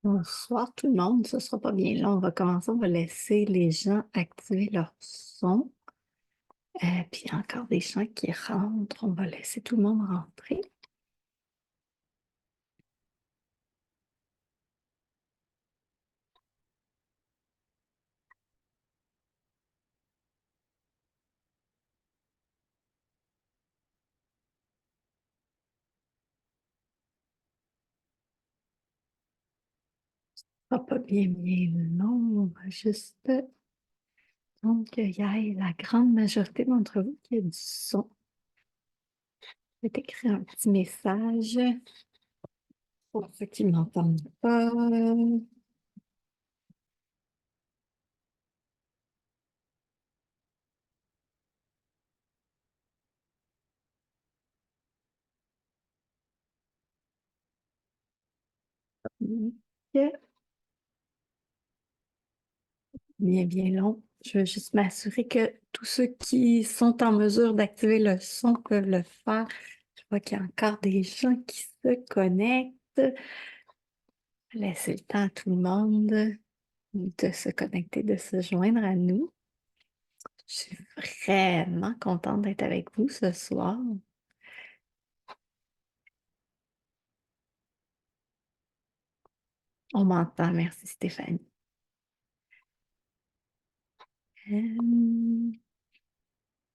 Bonsoir tout le monde, ce sera pas bien long. On va commencer, on va laisser les gens activer leur son. Puis il y a encore des gens qui rentrent, on va laisser tout le monde rentrer. Ce sera pas bien long, on va juste donc il y a la grande majorité d'entre vous qui a du son. Je vais t'écrire un petit message pour ceux qui ne m'entendent pas. Ok. Bien long. Je veux juste m'assurer que tous ceux qui sont en mesure d'activer le son peuvent le faire. Je vois qu'il y a encore des gens qui se connectent. Laissez le temps à tout le monde de se connecter, de se joindre à nous. Je suis vraiment contente d'être avec vous ce soir. On m'entend, merci Stéphanie. Euh,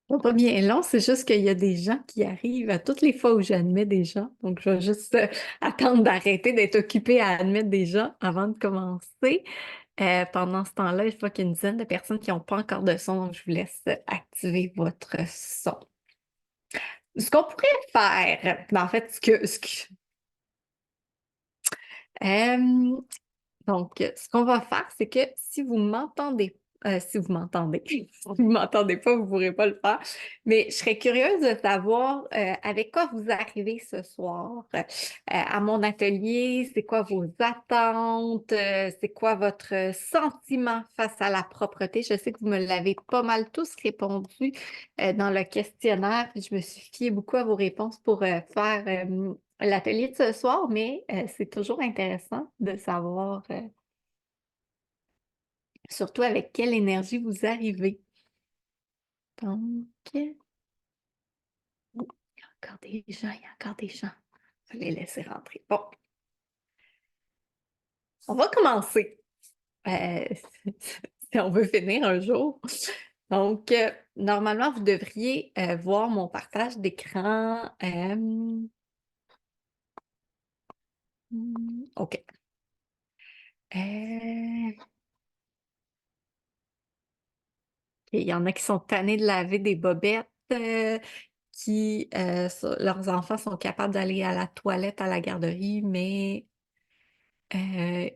pas bien long, c'est juste qu'il y a des gens qui arrivent à toutes les fois où j'admets des gens. Donc, je vais juste attendre d'arrêter d'être occupée à admettre des gens avant de commencer. Pendant ce temps-là, je vois qu'il y a une dizaine de personnes qui n'ont pas encore de son, donc je vous laisse activer votre son. Ce qu'on pourrait faire, ben, en fait, euh, donc, ce qu'on va faire, c'est que si vous m'entendez pas, vous ne pourrez pas le faire, mais je serais curieuse de savoir avec quoi vous arrivez ce soir à mon atelier, c'est quoi vos attentes, c'est quoi votre sentiment face à la propreté. Je sais que vous me l'avez pas mal tous répondu dans le questionnaire, puis je me suis fiée beaucoup à vos réponses pour faire l'atelier de ce soir, mais c'est toujours intéressant de savoir, surtout avec quelle énergie vous arrivez. Donc, oh, il y a encore des gens, il y a encore des gens. Je vais les laisser rentrer. Bon, on va commencer. Euh, si on veut finir un jour. Donc, normalement, vous devriez voir mon partage d'écran. OK. Euh, Il y en a qui sont tannés de laver des bobettes, leurs enfants sont capables d'aller à la toilette à la garderie, mais euh,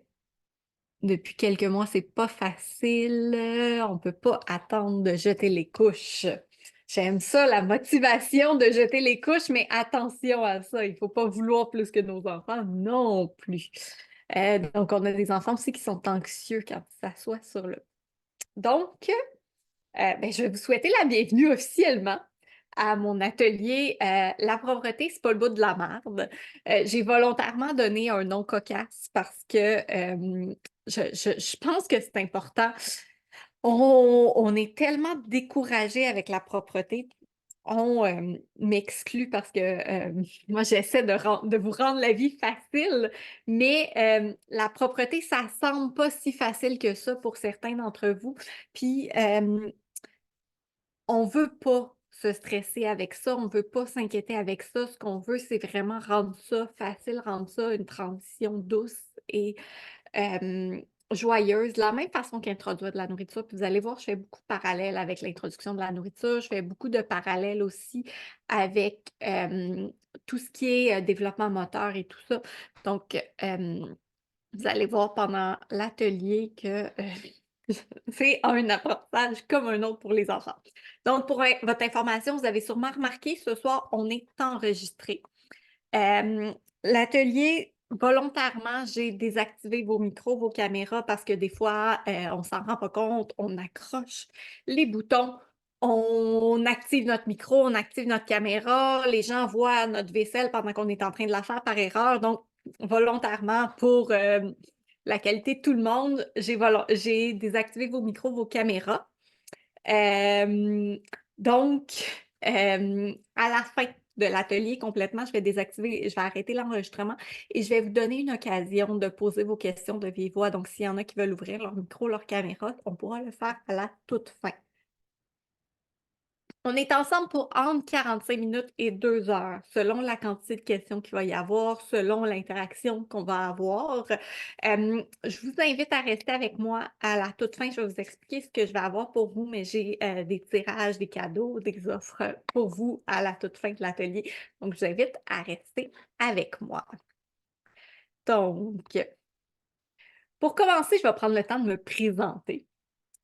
depuis quelques mois, c'est pas facile. On peut pas attendre de jeter les couches. J'aime ça, la motivation de jeter les couches, mais attention à ça, il faut pas vouloir plus que nos enfants non plus. Donc, on a des enfants aussi qui sont anxieux quand ils s'assoient sur le... Donc, ben, je vais vous souhaiter la bienvenue officiellement à mon atelier. La pauvreté, c'est pas le bout de la merde. J'ai volontairement donné un nom cocasse parce que je pense que c'est important. On est tellement découragé avec la propreté. On m'exclut parce que moi, j'essaie de vous rendre la vie facile, mais la propreté, ça semble pas si facile que ça pour certains d'entre vous. Puis, on veut pas se stresser avec ça, on veut pas s'inquiéter avec ça. Ce qu'on veut, c'est vraiment rendre ça facile, rendre ça une transition douce et euh, joyeuse. De la même façon qu'introduire de la nourriture. Puis vous allez voir, je fais beaucoup de parallèles avec l'introduction de la nourriture. Je fais beaucoup de parallèles aussi avec tout ce qui est développement moteur et tout ça. Donc, vous allez voir pendant l'atelier que c'est un apprentissage comme un autre pour les enfants. Donc, pour votre information, vous avez sûrement remarqué, ce soir, on est enregistré. L'atelier, volontairement, j'ai désactivé vos micros, vos caméras, parce que des fois, on s'en rend pas compte, on accroche les boutons, on active notre micro, on active notre caméra, les gens voient notre vaisselle pendant qu'on est en train de la faire par erreur. Donc, volontairement, pour la qualité de tout le monde, j'ai désactivé vos micros, vos caméras. Euh, donc, à la fin de l'atelier complètement, je vais arrêter l'enregistrement et je vais vous donner une occasion de poser vos questions de vive voix. Donc, s'il y en a qui veulent ouvrir leur micro, leur caméra, on pourra le faire à la toute fin. On est ensemble pour entre 45 minutes et 2 heures, selon la quantité de questions qu'il va y avoir, selon l'interaction qu'on va avoir. Je vous invite à rester avec moi à la toute fin. Je vais vous expliquer ce que je vais avoir pour vous, mais j'ai des tirages, des cadeaux, des offres pour vous à la toute fin de l'atelier. Donc, je vous invite à rester avec moi. Donc, pour commencer, je vais prendre le temps de me présenter.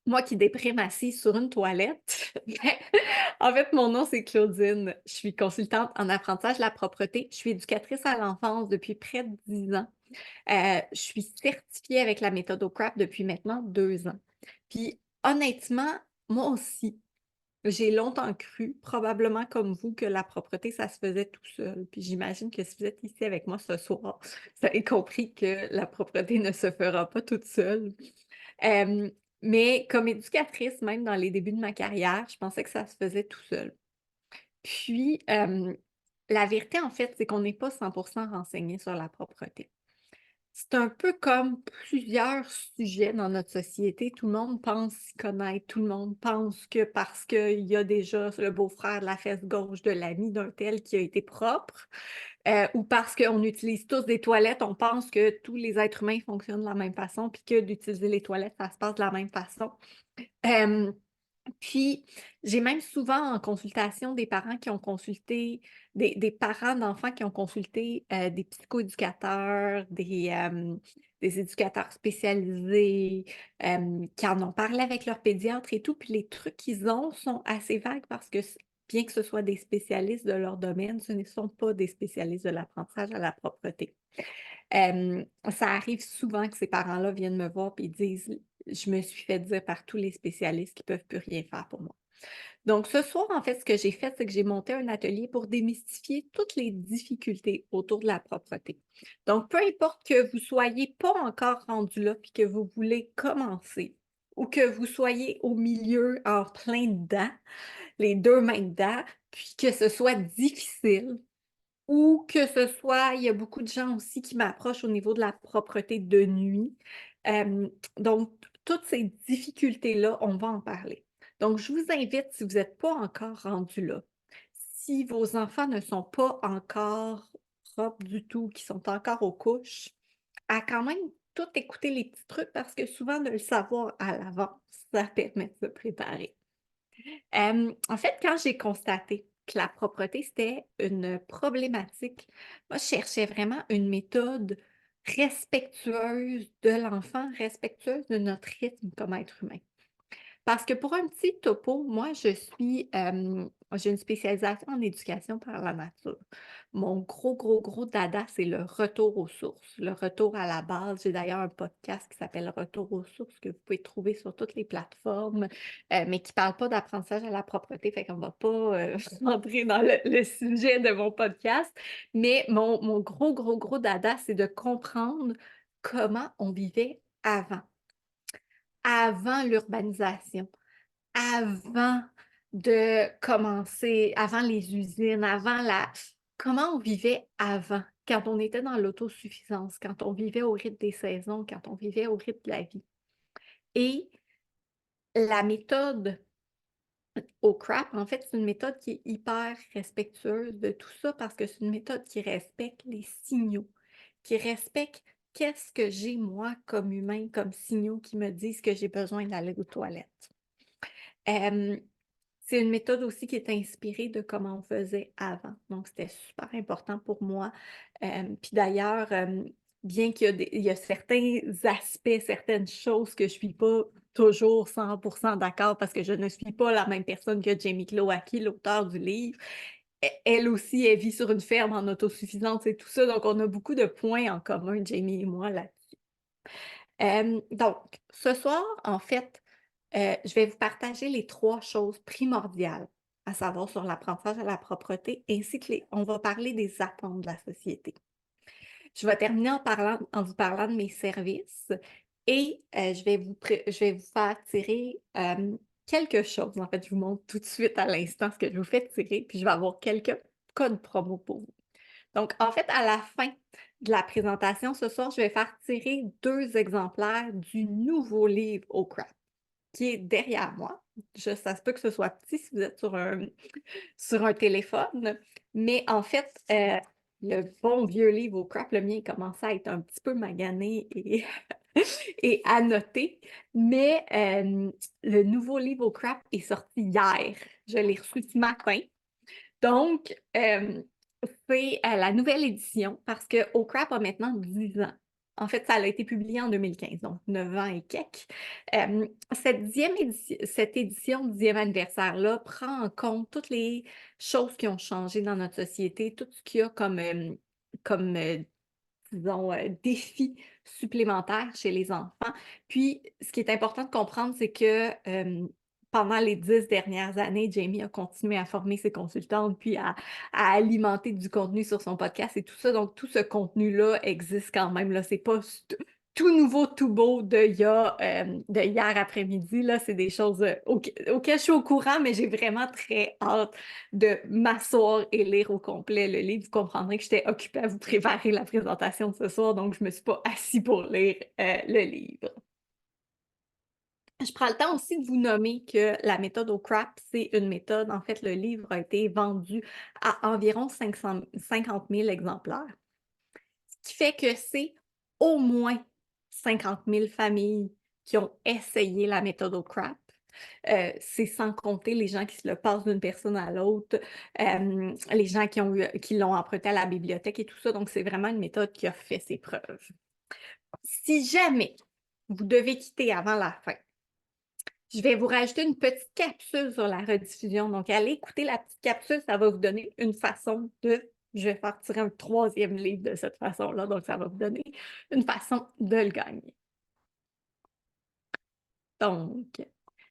Moi qui déprime assise sur une toilette. En fait, mon nom, c'est Claudine. Je suis consultante en apprentissage de la propreté. Je suis éducatrice à l'enfance depuis près de 10 ans. Je suis certifiée avec la méthode OCRAP depuis maintenant 2 ans. Puis, honnêtement, moi aussi, j'ai longtemps cru, probablement comme vous, que la propreté, ça se faisait tout seul. Puis j'imagine que si vous êtes ici avec moi ce soir, vous avez compris que la propreté ne se fera pas toute seule. Euh, mais comme éducatrice, même dans les débuts de ma carrière, je pensais que ça se faisait tout seul. Puis, la vérité, en fait, c'est qu'on n'est pas 100% renseigné sur la propreté. C'est un peu comme plusieurs sujets dans notre société. Tout le monde pense s'y connaître. Tout le monde pense que parce qu'il y a déjà le beau-frère de la fesse gauche de l'ami d'un tel qui a été propre, ou parce qu'on utilise tous des toilettes, on pense que tous les êtres humains fonctionnent de la même façon, puis que d'utiliser les toilettes, ça se passe de la même façon. Euh, Puis, j'ai même souvent en consultation des parents qui ont consulté, des parents d'enfants qui ont consulté des psychoéducateurs, des éducateurs spécialisés, qui en ont parlé avec leur pédiatre et tout. Puis les trucs qu'ils ont sont assez vagues parce que bien que ce soit des spécialistes de leur domaine, ce ne sont pas des spécialistes de l'apprentissage à la propreté. Ça arrive souvent que ces parents-là viennent me voir et disent, je me suis fait dire par tous les spécialistes qu'ils ne peuvent plus rien faire pour moi. Donc, ce soir, en fait, ce que j'ai fait, c'est que j'ai monté un atelier pour démystifier toutes les difficultés autour de la propreté. Donc, peu importe que vous soyez pas encore rendu là puis que vous voulez commencer ou que vous soyez au milieu en plein dedans, les deux mains dedans, puis que ce soit difficile, ou que ce soit, il y a beaucoup de gens aussi qui m'approchent au niveau de la propreté de nuit. Euh, donc, toutes ces difficultés-là, on va en parler. Donc, je vous invite, si vous n'êtes pas encore rendu là, si vos enfants ne sont pas encore propres du tout, qui sont encore aux couches, à quand même tout écouter les petits trucs parce que souvent de le savoir à l'avance, ça permet de se préparer. En fait, quand j'ai constaté que la propreté, c'était une problématique, moi, je cherchais vraiment une méthode respectueuse de l'enfant, respectueuse de notre rythme comme être humain. Parce que pour un petit topo, moi, j'ai une spécialisation en éducation par la nature. Mon gros dada, c'est le retour aux sources, le retour à la base. J'ai d'ailleurs un podcast qui s'appelle Retour aux sources que vous pouvez trouver sur toutes les plateformes, mais qui ne parle pas d'apprentissage à la propreté, fait qu'on ne va pas rentrer dans le sujet de mon podcast. Mais mon gros dada, c'est de comprendre comment on vivait avant l'urbanisation, avant de commencer, avant les usines, comment on vivait avant, quand on était dans l'autosuffisance, quand on vivait au rythme des saisons, quand on vivait au rythme de la vie. Et la méthode au CRAP, en fait, c'est une méthode qui est hyper respectueuse de tout ça parce que c'est une méthode qui respecte les signaux, qui respecte qu'est-ce que j'ai moi comme humain, comme signaux qui me disent que j'ai besoin d'aller aux toilettes. C'est une méthode aussi qui est inspirée de comment on faisait avant. Donc, c'était super important pour moi. Puis d'ailleurs, bien qu'il y a certains aspects, certaines choses que je ne suis pas toujours 100% d'accord parce que je ne suis pas la même personne que Jamie Klowacki, l'auteur du livre. Elle aussi, elle vit sur une ferme en autosuffisance et tout ça. Donc, on a beaucoup de points en commun, Jamie et moi, là. Donc, ce soir, en fait, je vais vous partager les 3 choses primordiales à savoir sur l'apprentissage à la propreté, ainsi que on va parler des attentes de la société. Je vais terminer en vous parlant de mes services et je vais vous faire tirer quelque chose. En fait, je vous montre tout de suite à l'instant ce que je vous fais tirer, puis je vais avoir quelques codes promo pour vous. Donc, en fait, à la fin de la présentation ce soir, je vais faire tirer 2 exemplaires du nouveau livre au craft qui est derrière moi. Ça se peut que ce soit petit si vous êtes sur un téléphone, mais en fait, le bon vieux livre au crap, le mien commençait à être un petit peu magané et, et annoté, mais le nouveau livre au crap est sorti hier. Je l'ai reçu ce matin. Donc, c'est la nouvelle édition parce que Crap a maintenant 10 ans. En fait, ça a été publié en 2015, donc 9 ans et quelques. Cette édition 10e anniversaire-là prend en compte toutes les choses qui ont changé dans notre société, tout ce qu'il y a comme disons, défis supplémentaires chez les enfants. Puis, ce qui est important de comprendre, c'est que pendant les 10 dernières années, Jamie a continué à former ses consultantes, puis à alimenter du contenu sur son podcast et tout ça. Donc, tout ce contenu-là existe quand même. Là, c'est pas tout nouveau, tout beau de hier après-midi. Là, c'est des choses auxquelles je suis au courant, mais j'ai vraiment très hâte de m'asseoir et lire au complet le livre. Vous comprendrez que j'étais occupée à vous préparer la présentation de ce soir, donc je ne me suis pas assise pour lire le livre. Je prends le temps aussi de vous nommer que la méthode au crap, c'est une méthode. En fait, le livre a été vendu à environ 50 000 exemplaires, ce qui fait que c'est au moins 50 000 familles qui ont essayé la méthode au crap. C'est sans compter les gens qui se le passent d'une personne à l'autre, les gens qui l'ont emprunté à la bibliothèque et tout ça. Donc, c'est vraiment une méthode qui a fait ses preuves. Si jamais vous devez quitter avant la fin, je vais vous rajouter une petite capsule sur la rediffusion. Donc, allez écouter la petite capsule, ça va vous donner une façon de... Je vais faire tirer un 3e livre de cette façon-là, donc ça va vous donner une façon de le gagner. Donc,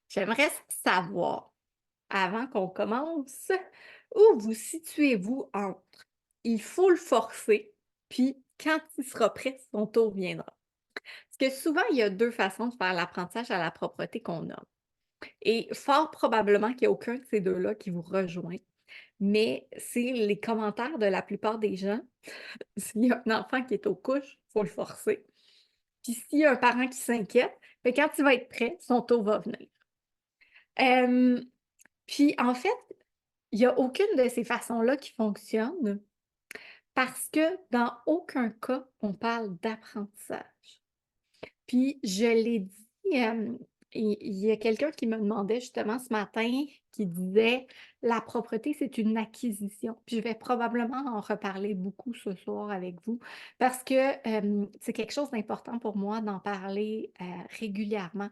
j'aimerais savoir, avant qu'on commence, où vous situez-vous entre il faut le forcer, puis quand il sera prêt, son tour viendra. Parce que souvent, il y a 2 façons de faire l'apprentissage à la propreté qu'on a. Et fort probablement qu'il n'y a aucun de ces 2-là qui vous rejoint. Mais c'est les commentaires de la plupart des gens. S'il y a un enfant qui est aux couches, il faut le forcer. Puis s'il y a un parent qui s'inquiète, ben, quand il va être prêt, son tour va venir. Puis en fait, il n'y a aucune de ces façons-là qui fonctionne parce que dans aucun cas, on parle d'apprentissage. Puis je l'ai dit, il y a quelqu'un qui me demandait justement ce matin, qui disait la propreté, c'est une acquisition. Puis je vais probablement en reparler beaucoup ce soir avec vous parce que c'est quelque chose d'important pour moi d'en parler régulièrement.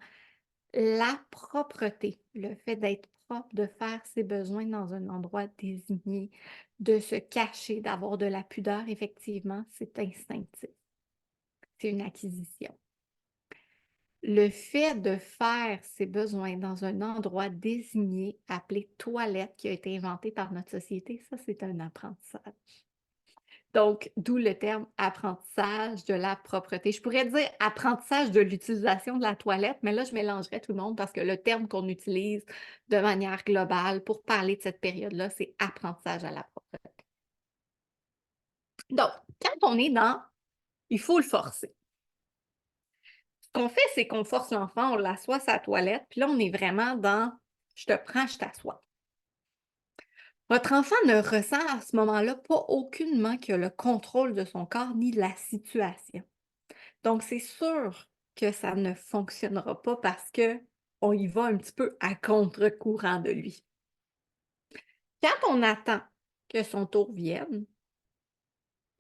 La propreté, le fait d'être propre, de faire ses besoins dans un endroit désigné, de se cacher, d'avoir de la pudeur, effectivement, c'est instinctif. C'est une acquisition. Le fait de faire ses besoins dans un endroit désigné, appelé toilette, qui a été inventé par notre société, ça, c'est un apprentissage. Donc, d'où le terme apprentissage de la propreté. Je pourrais dire apprentissage de l'utilisation de la toilette, mais là, je mélangerais tout le monde parce que le terme qu'on utilise de manière globale pour parler de cette période-là, c'est apprentissage à la propreté. Donc, quand on est dans il faut le forcer. Ce qu'on fait, c'est qu'on force l'enfant, on l'assoit à sa toilette, puis là, on est vraiment dans je te prends, je t'assois. Votre enfant ne ressent à ce moment-là pas aucunement qu'il a le contrôle de son corps ni de la situation. Donc, c'est sûr que ça ne fonctionnera pas parce qu'on y va un petit peu à contre-courant de lui. Quand on attend que son tour vienne,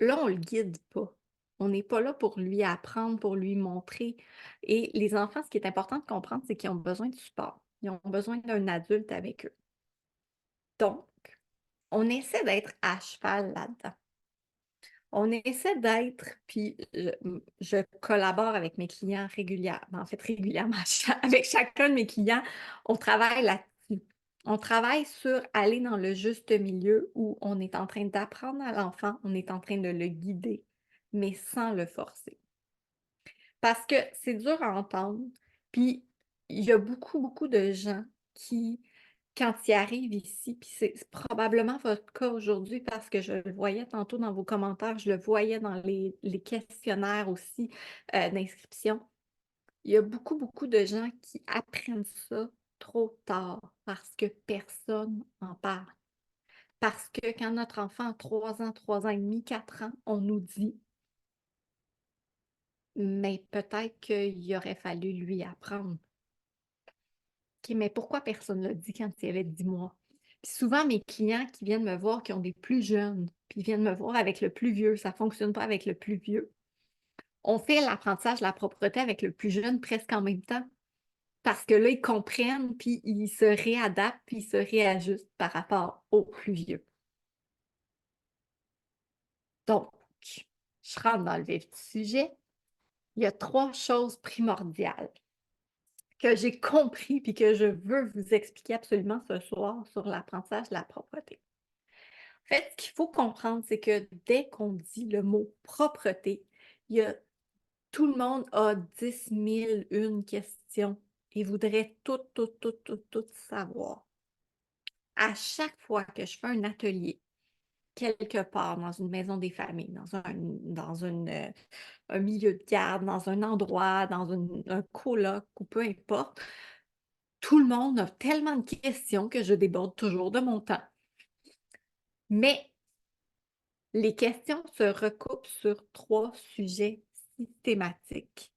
là, on ne le guide pas. On n'est pas là pour lui apprendre, pour lui montrer. Et les enfants, ce qui est important de comprendre, c'est qu'ils ont besoin de support. Ils ont besoin d'un adulte avec eux. Donc, on essaie d'être à cheval là-dedans. On essaie d'être, puis je collabore avec mes clients régulièrement. En fait, régulièrement, avec chacun de mes clients, on travaille là-dessus. On travaille sur aller dans le juste milieu où on est en train d'apprendre à l'enfant, on est en train de le guider, mais sans le forcer. Parce que c'est dur à entendre, puis il y a beaucoup, beaucoup de gens qui, quand ils arrivent ici, puis c'est probablement votre cas aujourd'hui parce que je le voyais tantôt dans vos commentaires, je le voyais dans les questionnaires aussi d'inscription. Il y a beaucoup, beaucoup de gens qui apprennent ça trop tard parce que personne n'en parle. Parce que quand notre enfant a 3 ans et demi, 4 ans, on nous dit, mais peut-être qu'il aurait fallu lui apprendre. OK, mais pourquoi personne ne l'a dit quand il y avait 10 mois? Puis souvent, mes clients qui viennent me voir, qui ont des plus jeunes, puis ils viennent me voir avec le plus vieux, ça ne fonctionne pas avec le plus vieux. On fait l'apprentissage de la propreté avec le plus jeune presque en même temps. Parce que là, ils comprennent, puis ils se réadaptent, puis ils se réajustent par rapport au plus vieux. Donc, je rentre dans le vif du sujet. Il y a 3 choses primordiales que j'ai compris puis que je veux vous expliquer absolument ce soir sur l'apprentissage de la propreté. En fait, ce qu'il faut comprendre, c'est que dès qu'on dit le mot propreté, il y a, tout le monde a 10 001 questions et voudrait tout savoir. À chaque fois que je fais un atelier, quelque part dans une maison des familles, un milieu de garde, dans un endroit, un coloc ou peu importe, tout le monde a tellement de questions que je déborde toujours de mon temps. Mais les questions se recoupent sur 3 sujets systématiques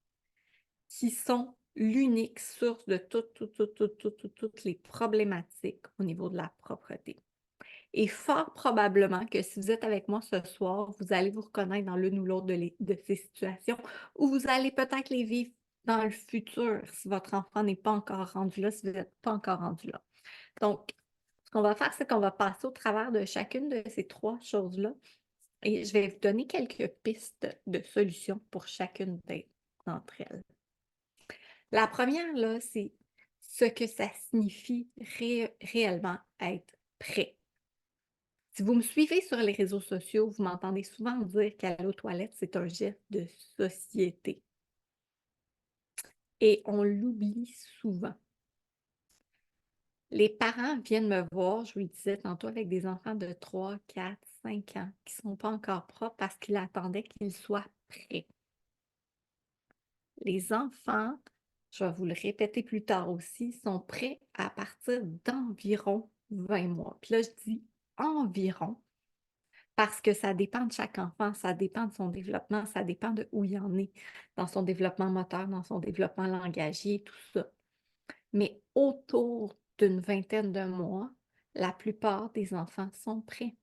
qui sont l'unique source de toutes les problématiques au niveau de la propreté. Et fort probablement que si vous êtes avec moi ce soir, vous allez vous reconnaître dans l'une ou l'autre de ces situations ou vous allez peut-être les vivre dans le futur si votre enfant n'est pas encore rendu là, si vous n'êtes pas encore rendu là. Donc, ce qu'on va faire, c'est qu'on va passer au travers de chacune de ces 3 choses-là et je vais vous donner quelques pistes de solutions pour chacune d'entre elles. La première, là, c'est ce que ça signifie réellement être prêt. Si vous me suivez sur les réseaux sociaux, vous m'entendez souvent dire qu'aller aux toilettes, c'est un geste de société. Et on l'oublie souvent. Les parents viennent me voir, je vous le disais tantôt, avec des enfants de 3, 4, 5 ans qui ne sont pas encore propres parce qu'ils attendaient qu'ils soient prêts. Les enfants, je vais vous le répéter plus tard aussi, sont prêts à partir d'environ 20 mois. Puis là, je dis environ parce que ça dépend de chaque enfant, ça dépend de son développement, ça dépend de où il en est dans son développement moteur, dans son développement langagier, tout ça. Mais autour d'une vingtaine de mois, la plupart des enfants sont prêts.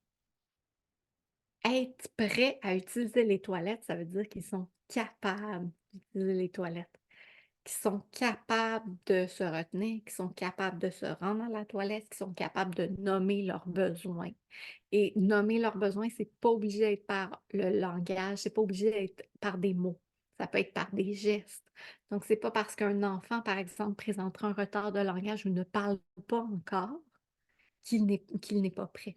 Être prêt à utiliser les toilettes, ça veut dire qu'ils sont capables d'utiliser les toilettes, qu'ils sont capables de se retenir, qu'ils sont capables de se rendre à la toilette, qu'ils sont capables de nommer leurs besoins. Et nommer leurs besoins, c'est pas obligé d'être par le langage, c'est pas obligé d'être par des mots. Ça peut être par des gestes. Donc, c'est pas parce qu'un enfant, par exemple, présentera un retard de langage ou ne parle pas encore qu'il n'est pas prêt.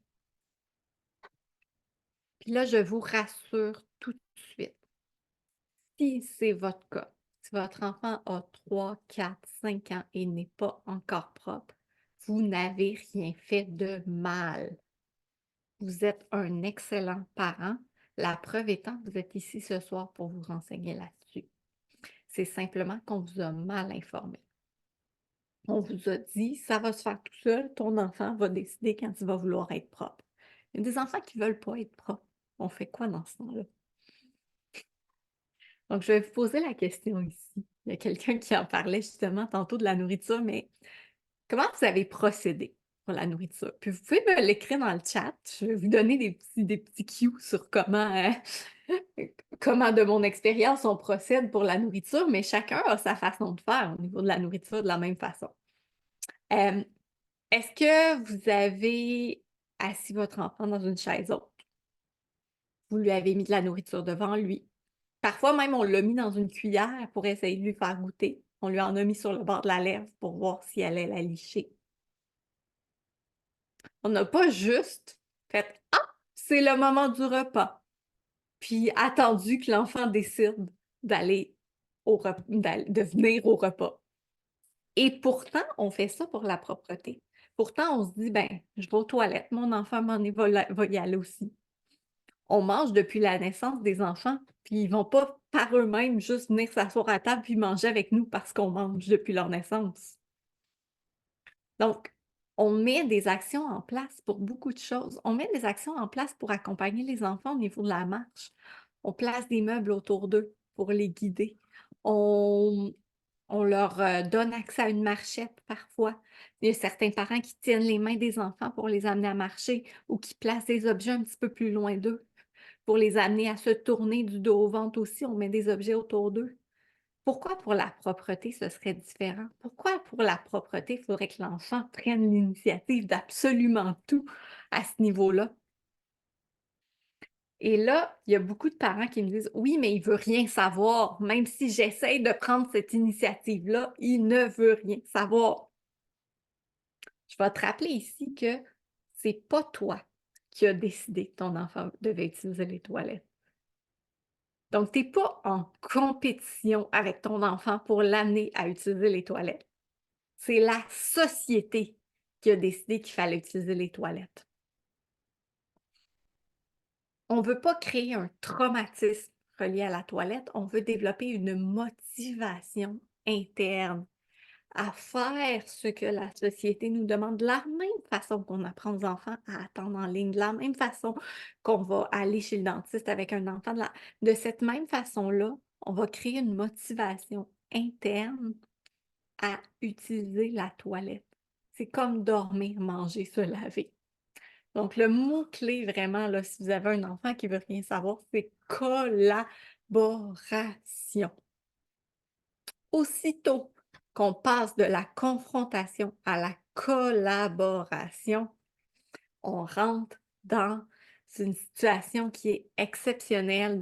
Puis là, je vous rassure tout de suite. Si c'est votre cas, si votre enfant a 3, 4, 5 ans et n'est pas encore propre, vous n'avez rien fait de mal. Vous êtes un excellent parent. La preuve étant que vous êtes ici ce soir pour vous renseigner là-dessus. C'est simplement qu'on vous a mal informé. On vous a dit, ça va se faire tout seul, ton enfant va décider quand il va vouloir être propre. Il y a des enfants qui ne veulent pas être propres. On fait quoi dans ce temps-là? Donc, je vais vous poser la question ici. Il y a quelqu'un qui en parlait justement tantôt de la nourriture, mais comment vous avez procédé pour la nourriture? Puis vous pouvez me l'écrire dans le chat. Je vais vous donner des petits cues sur comment, de mon expérience, on procède pour la nourriture, mais chacun a sa façon de faire au niveau de la nourriture de la même façon. Euh, Est-ce que vous avez assis votre enfant dans une chaise haute? Vous lui avez mis de la nourriture devant lui. Parfois même, on l'a mis dans une cuillère pour essayer de lui faire goûter. On lui en a mis sur le bord de la lèvre pour voir si elle allait la licher. On n'a pas juste fait « Ah, c'est le moment du repas ». puis attendu que l'enfant décide d'aller de venir au repas. Et pourtant, on fait ça pour la propreté. Pourtant, on se dit, ben, je vais aux toilettes, mon enfant va y aller aussi. On mange depuis la naissance des enfants, puis ils vont pas par eux-mêmes juste venir s'asseoir à table puis manger avec nous parce qu'on mange depuis leur naissance. Donc, on met des actions en place pour beaucoup de choses. On met des actions en place pour accompagner les enfants au niveau de la marche. On place des meubles autour d'eux pour les guider. On, on leur donne accès à une marchette parfois. Il y a certains parents qui tiennent les mains des enfants pour les amener à marcher ou qui placent des objets un petit peu plus loin d'eux pour les amener à se tourner du dos au ventre aussi. On met des objets autour d'eux. Pourquoi pour la propreté, ce serait différent? Pourquoi pour la propreté, il faudrait que l'enfant prenne l'initiative d'absolument tout à ce niveau-là? Et là, il y a beaucoup de parents qui me disent: «Oui, mais il veut rien savoir. Même si j'essaye de prendre cette initiative-là, il ne veut rien savoir». Je vais te rappeler ici que c'est pas toi qui as décidé que ton enfant devait utiliser les toilettes. Donc, tu es pas en compétition avec ton enfant pour l'amener à utiliser les toilettes. C'est la société qui a décidé qu'il fallait utiliser les toilettes. On ne veut pas créer un traumatisme relié à la toilette, on veut développer une motivation interne à faire ce que la société nous demande, de la même façon qu'on apprend aux enfants à attendre en ligne, de la même façon qu'on va aller chez le dentiste avec un enfant, de cette même façon-là, on va créer une motivation interne à utiliser la toilette. C'est comme dormir, manger, se laver. Donc, le mot-clé vraiment, là, si vous avez un enfant qui veut rien savoir, c'est collaboration. Aussitôt qu'on passe de la confrontation à la collaboration, on rentre dans une situation qui est exceptionnelle.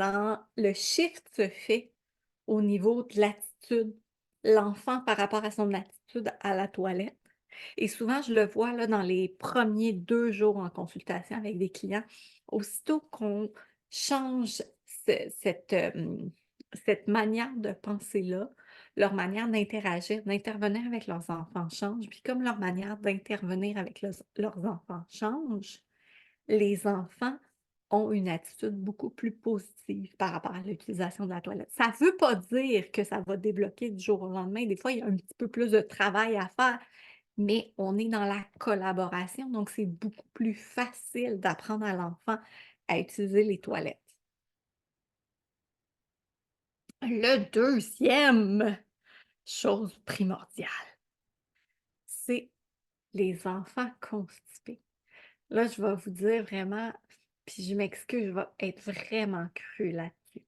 Le shift se fait au niveau de l'attitude. L'enfant par rapport à son attitude à la toilette. Et souvent, je le vois là, dans les premiers 2 jours en consultation avec des clients. Aussitôt qu'on change cette manière de penser-là, leur manière d'interagir, d'intervenir avec leurs enfants change. Puis comme leur manière d'intervenir avec leurs enfants change, les enfants ont une attitude beaucoup plus positive par rapport à l'utilisation de la toilette. Ça ne veut pas dire que ça va débloquer du jour au lendemain. Des fois, il y a un petit peu plus de travail à faire, mais on est dans la collaboration, donc c'est beaucoup plus facile d'apprendre à l'enfant à utiliser les toilettes. Le deuxième chose primordiale, c'est les enfants constipés. Là, je vais vous dire vraiment, puis je m'excuse, je vais être vraiment crue là-dessus.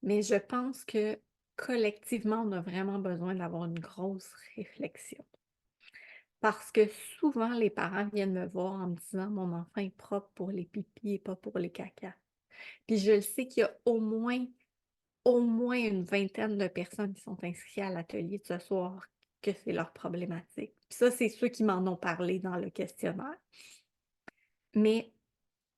Mais je pense que collectivement, on a vraiment besoin d'avoir une grosse réflexion. Parce que souvent, les parents viennent me voir en me disant: «Mon enfant est propre pour les pipis et pas pour les cacas». Puis je le sais qu'il y a au moins une vingtaine de personnes qui sont inscrites à l'atelier de ce soir que c'est leur problématique. Puis ça, c'est ceux qui m'en ont parlé dans le questionnaire. Mais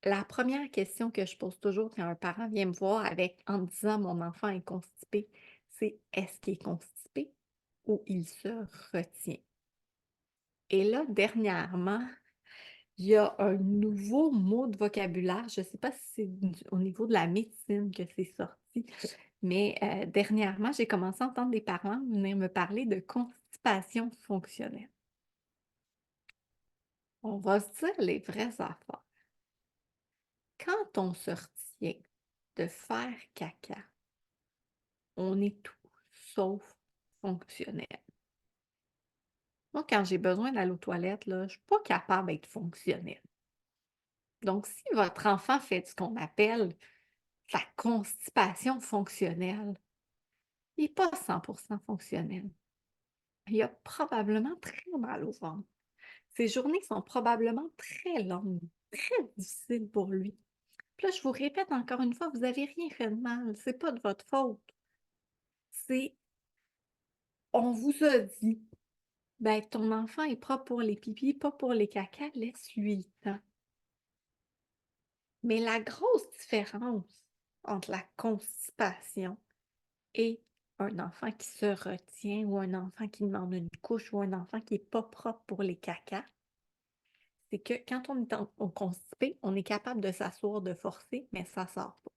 la première question que je pose toujours quand un parent vient me voir en me disant: «Mon enfant est constipé», c'est: «Est-ce qu'il est constipé ou il se retient?» Et là, dernièrement, il y a un nouveau mot de vocabulaire. Je ne sais pas si c'est au niveau de la médecine que c'est sorti, mais dernièrement, j'ai commencé à entendre des parents venir me parler de constipation fonctionnelle. On va se dire les vraies affaires. Quand on se retient de faire caca, on est tout sauf fonctionnel. Moi, quand j'ai besoin d'aller aux toilettes, là, je ne suis pas capable d'être fonctionnelle. Donc, si votre enfant fait ce qu'on appelle la constipation fonctionnelle, il n'est pas 100% fonctionnel. Il a probablement très mal au ventre. Ses journées sont probablement très longues, très difficiles pour lui. Puis là, je vous répète encore une fois, vous n'avez rien fait de mal. C'est pas de votre faute. C'est, on vous a dit, ben, ton enfant est propre pour les pipis, pas pour les cacas, laisse-lui le temps. Mais la grosse différence entre la constipation et un enfant qui se retient ou un enfant qui demande une couche ou un enfant qui n'est pas propre pour les cacas, c'est que quand on est constipé, on est capable de s'asseoir, de forcer, mais ça ne sort pas.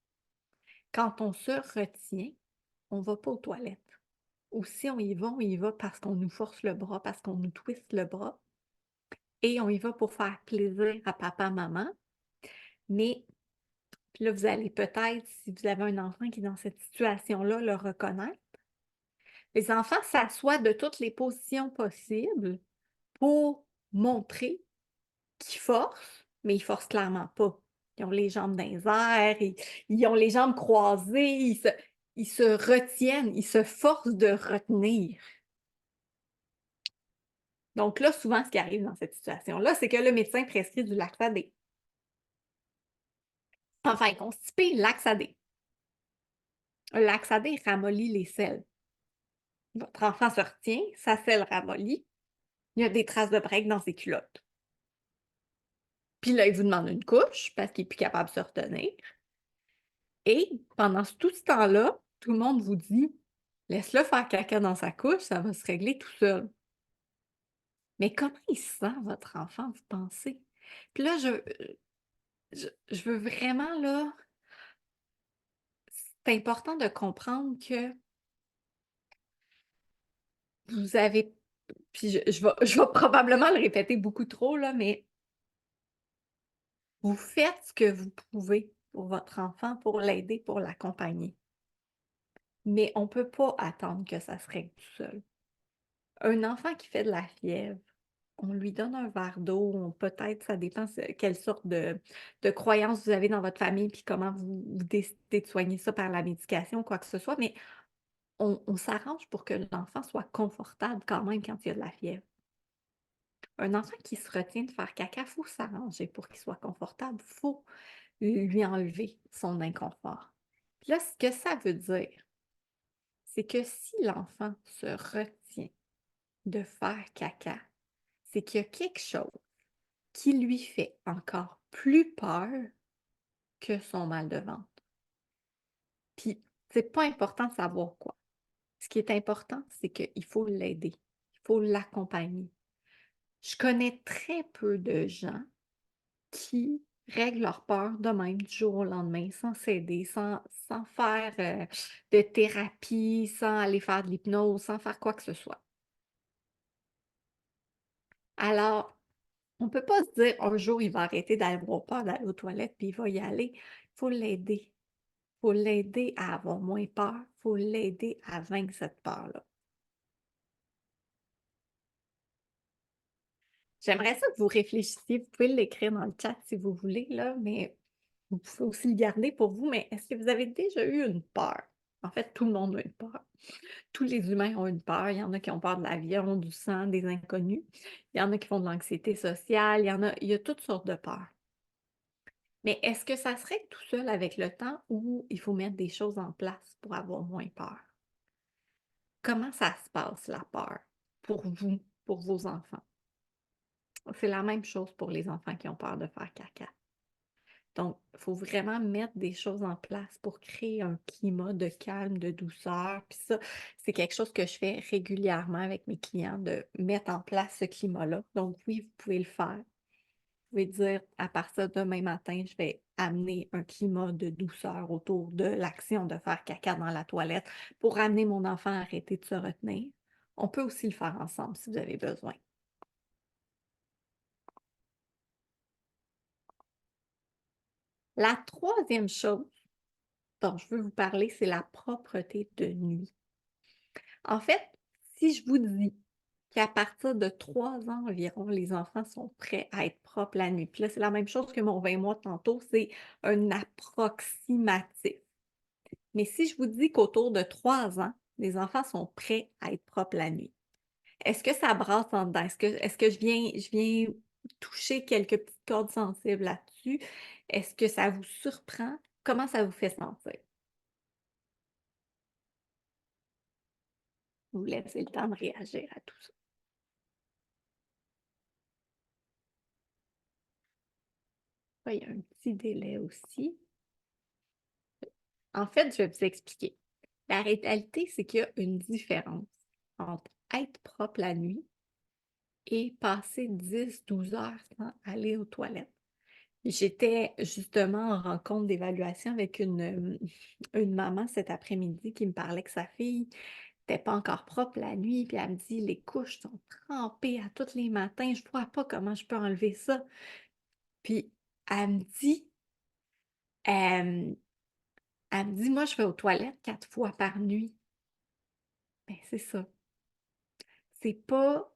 Quand on se retient, on ne va pas aux toilettes. Ou si on y va parce qu'on nous force le bras, parce qu'on nous twiste le bras, et on y va pour faire plaisir à papa, maman. Mais puis là, vous allez peut-être, si vous avez un enfant qui est dans cette situation-là, le reconnaître. Les enfants s'assoient de toutes les positions possibles pour montrer qu'ils forcent, mais ils forcent clairement pas. Ils ont les jambes dans les airs, ils ont les jambes croisées, ils se retiennent, ils se forcent de retenir. Donc là, souvent, ce qui arrive dans cette situation-là, c'est que le médecin prescrit du Laxadé. Enfin, constipé, Laxadé. Un Laxadé ramollit les selles. Votre enfant se retient, sa selle ramollit, il y a des traces de break dans ses culottes. Puis là, il vous demande une couche parce qu'il est plus capable de se retenir. Et pendant tout ce temps-là, tout le monde vous dit: «Laisse-le faire caca dans sa couche, ça va se régler tout seul». Mais comment il se sent votre enfant, vous pensez? Puis là, je veux vraiment là, c'est important de comprendre que vous avez, puis je vais probablement le répéter beaucoup trop là, mais vous faites ce que vous pouvez pour votre enfant, pour l'aider, pour l'accompagner. Mais on peut pas attendre que ça se règle tout seul. Un enfant qui fait de la fièvre, on lui donne un verre d'eau, peut-être, ça dépend quelle sorte de croyances vous avez dans votre famille, puis comment vous décidez de soigner ça par la médication ou quoi que ce soit, mais on s'arrange pour que l'enfant soit confortable quand même quand il y a de la fièvre. Un enfant qui se retient de faire caca, il faut s'arranger pour qu'il soit confortable, il faut lui enlever son inconfort. Puis là, ce que ça veut dire, c'est que si l'enfant se retient de faire caca, c'est qu'il y a quelque chose qui lui fait encore plus peur que son mal de ventre. Puis, c'est pas important de savoir quoi. Ce qui est important, c'est qu'il faut l'aider, il faut l'accompagner. Je connais très peu de gens qui règlent leur peur de même du jour au lendemain, sans s'aider, sans faire de thérapie, sans aller faire de l'hypnose, sans faire quoi que ce soit. Alors, on peut pas se dire un jour il va arrêter d'avoir peur d'aller aux toilettes puis il va y aller. Il faut l'aider. Il faut l'aider à avoir moins peur. Il faut l'aider à vaincre cette peur-là. J'aimerais ça que vous réfléchissiez. Vous pouvez l'écrire dans le chat si vous voulez, là, mais vous pouvez aussi le garder pour vous. Mais est-ce que vous avez déjà eu une peur? En fait, tout le monde a une peur. Tous les humains ont une peur. Il y en a qui ont peur de l'avion, du sang, des inconnus. Il y en a qui font de l'anxiété sociale. Il y a toutes sortes de peurs. Mais est-ce que ça serait tout seul avec le temps ou il faut mettre des choses en place pour avoir moins peur? Comment ça se passe, la peur, pour vous, pour vos enfants? C'est la même chose pour les enfants qui ont peur de faire caca. Donc, il faut vraiment mettre des choses en place pour créer un climat de calme, de douceur. Puis ça, c'est quelque chose que je fais régulièrement avec mes clients, de mettre en place ce climat-là. Donc, oui, vous pouvez le faire. Vous pouvez dire, à partir de demain matin, je vais amener un climat de douceur autour de l'action de faire caca dans la toilette pour amener mon enfant à arrêter de se retenir. On peut aussi le faire ensemble si vous avez besoin. La troisième chose dont je veux vous parler, c'est la propreté de nuit. En fait, si je vous dis qu'à partir de 3 ans environ, les enfants sont prêts à être propres la nuit. Puis là, c'est la même chose que mon 20 mois tantôt, c'est un approximatif. Mais si je vous dis qu'autour de 3 ans, les enfants sont prêts à être propres la nuit, est-ce que ça brasse en dedans? Est-ce que je viens toucher quelques petites cordes sensibles là-dessus? Est-ce que ça vous surprend? Comment ça vous fait sentir? Vous laissez le temps de réagir à tout ça. Ouais, il y a un petit délai aussi. En fait, je vais vous expliquer. La réalité, c'est qu'il y a une différence entre être propre la nuit et passer 10-12 heures sans aller aux toilettes. J'étais justement en rencontre d'évaluation avec une maman cet après-midi qui me parlait que sa fille n'était pas encore propre la nuit, puis elle me dit: «Les couches sont trempées à tous les matins, je vois pas comment je peux enlever ça». Puis elle me dit, hem, elle me dit: «Moi, je vais aux toilettes 4 fois par nuit». Ben, c'est ça. C'est pas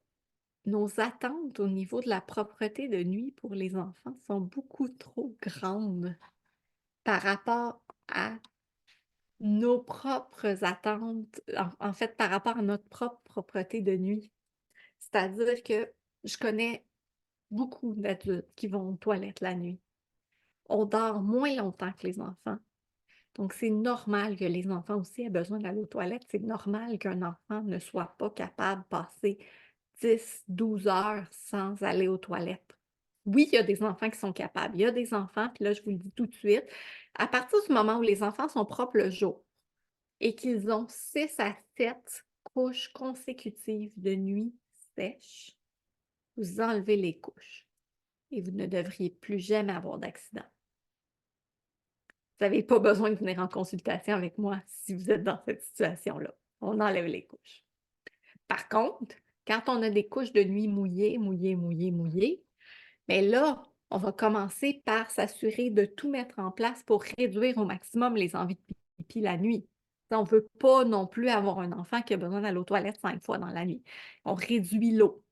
nos attentes au niveau de la propreté de nuit pour les enfants sont beaucoup trop grandes par rapport à nos propres attentes, en fait, par rapport à notre propre propreté de nuit. C'est-à-dire que je connais beaucoup d'adultes qui vont aux toilettes la nuit. On dort moins longtemps que les enfants. Donc, c'est normal que les enfants aussi aient besoin d'aller aux toilettes. C'est normal qu'un enfant ne soit pas capable de passer 10-12 heures sans aller aux toilettes. Oui, il y a des enfants qui sont capables. Il y a des enfants, puis là, je vous le dis tout de suite, à partir du moment où les enfants sont propres le jour et qu'ils ont 6 à 7 couches consécutives de nuit sèches, vous enlevez les couches et vous ne devriez plus jamais avoir d'accident. Vous n'avez pas besoin de venir en consultation avec moi si vous êtes dans cette situation-là. On enlève les couches. Par contre, quand on a des couches de nuit mouillées, mouillées, mouillées, mouillées, mais là, on va commencer par s'assurer de tout mettre en place pour réduire au maximum les envies de pipi la nuit. On ne veut pas non plus avoir un enfant qui a besoin d'aller aux toilettes 5 fois dans la nuit. On réduit l'eau.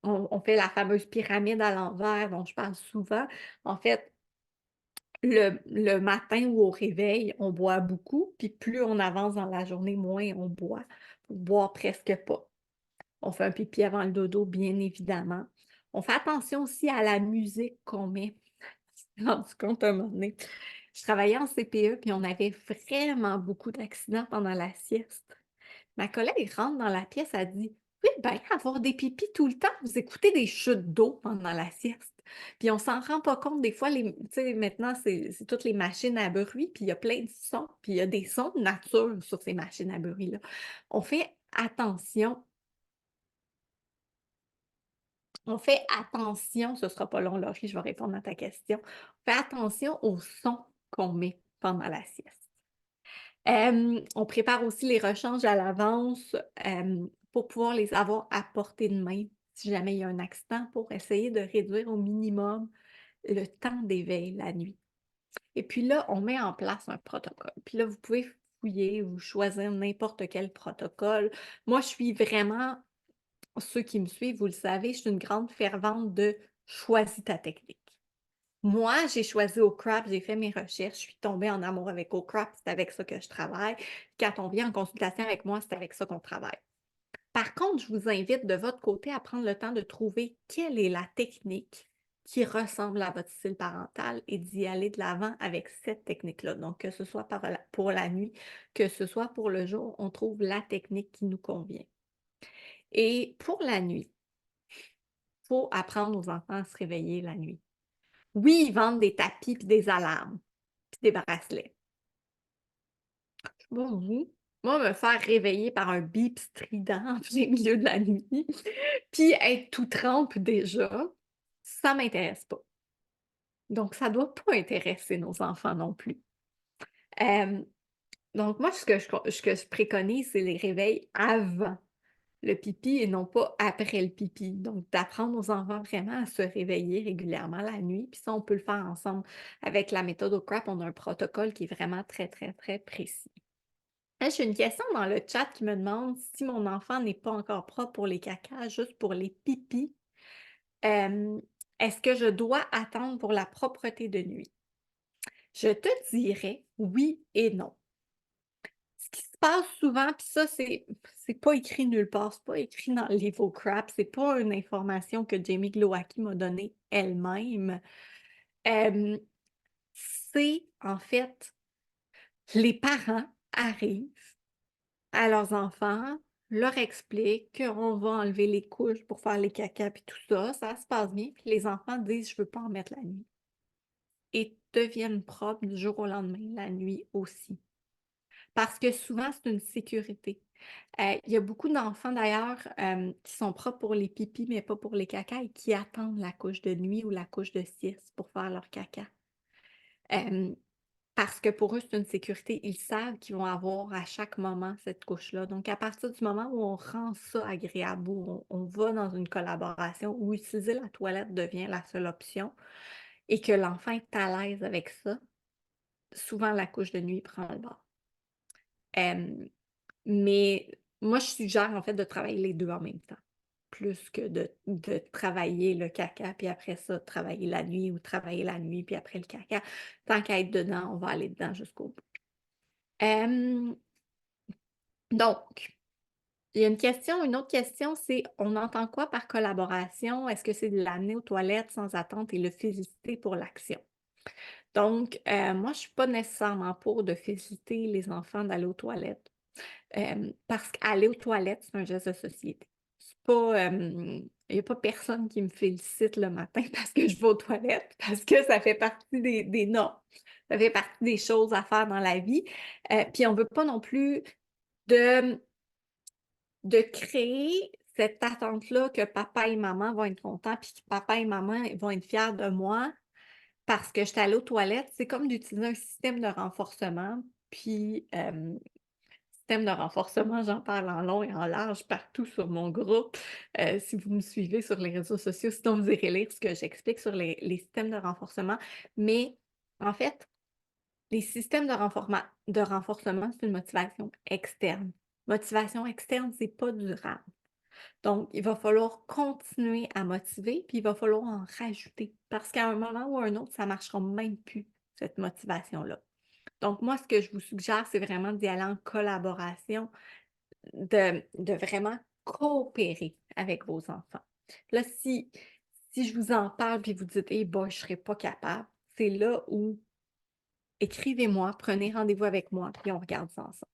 On fait la fameuse pyramide à l'envers dont je parle souvent. En fait, le matin ou au réveil, on boit beaucoup, puis plus on avance dans la journée, moins on boit. Faut boire presque pas. On fait un pipi avant le dodo, bien évidemment. On fait attention aussi à la musique qu'on met. Je me suis rendu compte un moment donné. Je travaillais en CPE, puis on avait vraiment beaucoup d'accidents pendant la sieste. Ma collègue rentre dans la pièce, elle dit: «Oui, ben, avoir des pipis tout le temps, vous écoutez des chutes d'eau pendant la sieste». Puis on s'en rend pas compte des fois, tu sais, maintenant, c'est toutes les machines à bruit, puis il y a plein de sons, puis il y a des sons de nature sur ces machines à bruit-là. On fait attention On fait attention, ce sera pas long, Laurie, je vais répondre à ta question. On fait attention aux sons qu'on met pendant la sieste. On prépare aussi les rechanges à l'avance, pour pouvoir les avoir à portée de main si jamais il y a un accident, pour essayer de réduire au minimum le temps d'éveil la nuit. Et puis là, on met en place un protocole. Puis là, vous pouvez fouiller ou choisir n'importe quel protocole. Moi, je suis vraiment ceux qui me suivent, vous le savez, je suis une grande fervente de choisis ta technique. Moi, j'ai choisi OCRAP, j'ai fait mes recherches, je suis tombée en amour avec OCRAP, c'est avec ça que je travaille. Quand on vient en consultation avec moi, c'est avec ça qu'on travaille. Par contre, je vous invite de votre côté à prendre le temps de trouver quelle est la technique qui ressemble à votre style parental et d'y aller de l'avant avec cette technique-là. Donc, que ce soit pour la nuit, que ce soit pour le jour, on trouve la technique qui nous convient. Et pour la nuit, il faut apprendre aux enfants à se réveiller la nuit. Oui, ils vendent des tapis puis des alarmes, puis des bracelets. Bon, vous, moi, me faire réveiller par un bip strident en plein milieu de la nuit, puis être tout trempe déjà, ça m'intéresse pas. Donc, ça doit pas intéresser nos enfants non plus. Hem, donc moi, ce que je préconise, c'est les réveils avant le pipi et non pas après le pipi. Donc, d'apprendre aux enfants vraiment à se réveiller régulièrement la nuit. Puis ça, on peut le faire ensemble. Avec la méthode OCRAP, on a un protocole qui est vraiment très, très, très précis. Là, j'ai une question dans le chat qui me demande si mon enfant n'est pas encore propre pour les cacas, juste pour les pipis. euh, Est-ce que je dois attendre pour la propreté de nuit? Je te dirais oui et non. Ce qui se passe souvent, puis ça, c'est pas écrit nulle part, c'est pas écrit dans le livre au crap, c'est pas une information que Jamie Glowacki m'a donnée elle-même. Hem, c'est en fait, les parents arrivent à leurs enfants, leur expliquent qu'on va enlever les couches pour faire les cacas puis tout ça, ça se passe bien, puis les enfants disent: «Je veux pas en mettre la nuit» et deviennent propres du jour au lendemain, la nuit aussi. Parce que souvent, c'est une sécurité. Il y a beaucoup d'enfants d'ailleurs, qui sont propres pour les pipis, mais pas pour les cacas et qui attendent la couche de nuit ou la couche de sieste pour faire leur caca. Hem, Parce que pour eux, c'est une sécurité. Ils savent qu'ils vont avoir à chaque moment cette couche-là. Donc à partir du moment où on rend ça agréable, où on va dans une collaboration, où utiliser la toilette devient la seule option et que l'enfant est à l'aise avec ça, souvent la couche de nuit prend le bord. Hem Mais moi, je suggère en fait de travailler les 2 en même temps, plus que de travailler le caca, puis après ça, travailler la nuit ou travailler la nuit, puis après le caca. Tant qu'à être dedans, on va aller dedans jusqu'au bout. Hem, donc, il y a une autre question, c'est: on entend quoi par collaboration? Est-ce que c'est de l'amener aux toilettes sans attente et le féliciter pour l'action? Donc, moi, je suis pas nécessairement pour de féliciter les enfants d'aller aux toilettes. Parce qu'aller aux toilettes, c'est un geste de société. C'est pas, il y a pas personne qui me félicite le matin parce que je vais aux toilettes, parce que ça fait partie des normes. Ça fait partie des choses à faire dans la vie. Puis on veut pas non plus de de créer cette attente-là que papa et maman vont être contents, puis que papa et maman vont être fiers de moi parce que j'étais allée aux toilettes. C'est comme d'utiliser un système de renforcement, puis, système de renforcement, j'en parle en long et en large partout sur mon groupe, si vous me suivez sur les réseaux sociaux. Sinon, vous irez lire ce que j'explique sur les systèmes de renforcement. Mais en fait, les systèmes de renforcement, c'est une motivation externe. Motivation externe, c'est pas durable. Donc, il va falloir continuer à motiver, puis il va falloir en rajouter parce qu'à un moment ou à un autre, ça marchera même plus, cette motivation-là. Donc moi, ce que je vous suggère, c'est vraiment d'y aller en collaboration, de vraiment coopérer avec vos enfants. Là, si je vous en parle puis vous dites: «Eh boy, je serais pas capable», c'est là où écrivez-moi, prenez rendez-vous avec moi, puis on regarde ça ensemble.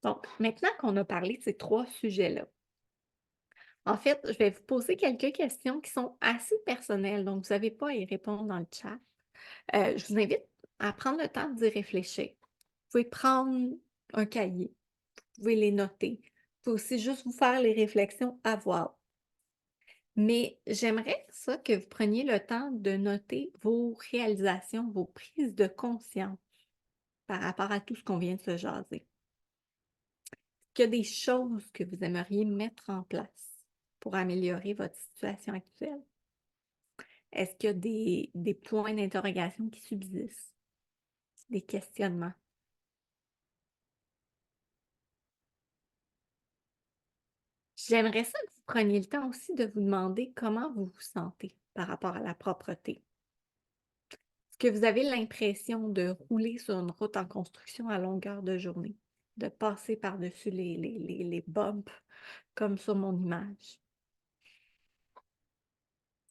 Donc, maintenant qu'on a parlé de ces 3 sujets-là, en fait, je vais vous poser quelques questions qui sont assez personnelles, donc vous n'avez pas à y répondre dans le chat. Je vous invite à prendre le temps d'y réfléchir. Vous pouvez prendre un cahier, vous pouvez les noter. Vous pouvez aussi juste vous faire les réflexions à voix haute. Mais j'aimerais ça que vous preniez le temps de noter vos réalisations, vos prises de conscience par rapport à tout ce qu'on vient de se jaser. Est-ce qu'il y a des choses que vous aimeriez mettre en place pour améliorer votre situation actuelle? Est-ce qu'il y a des points d'interrogation qui subsistent, des questionnements? J'aimerais ça que vous preniez le temps aussi de vous demander comment vous vous sentez par rapport à la propreté. Est-ce que vous avez l'impression de rouler sur une route en construction à longueur de journée, de passer par-dessus les bumps comme sur mon image?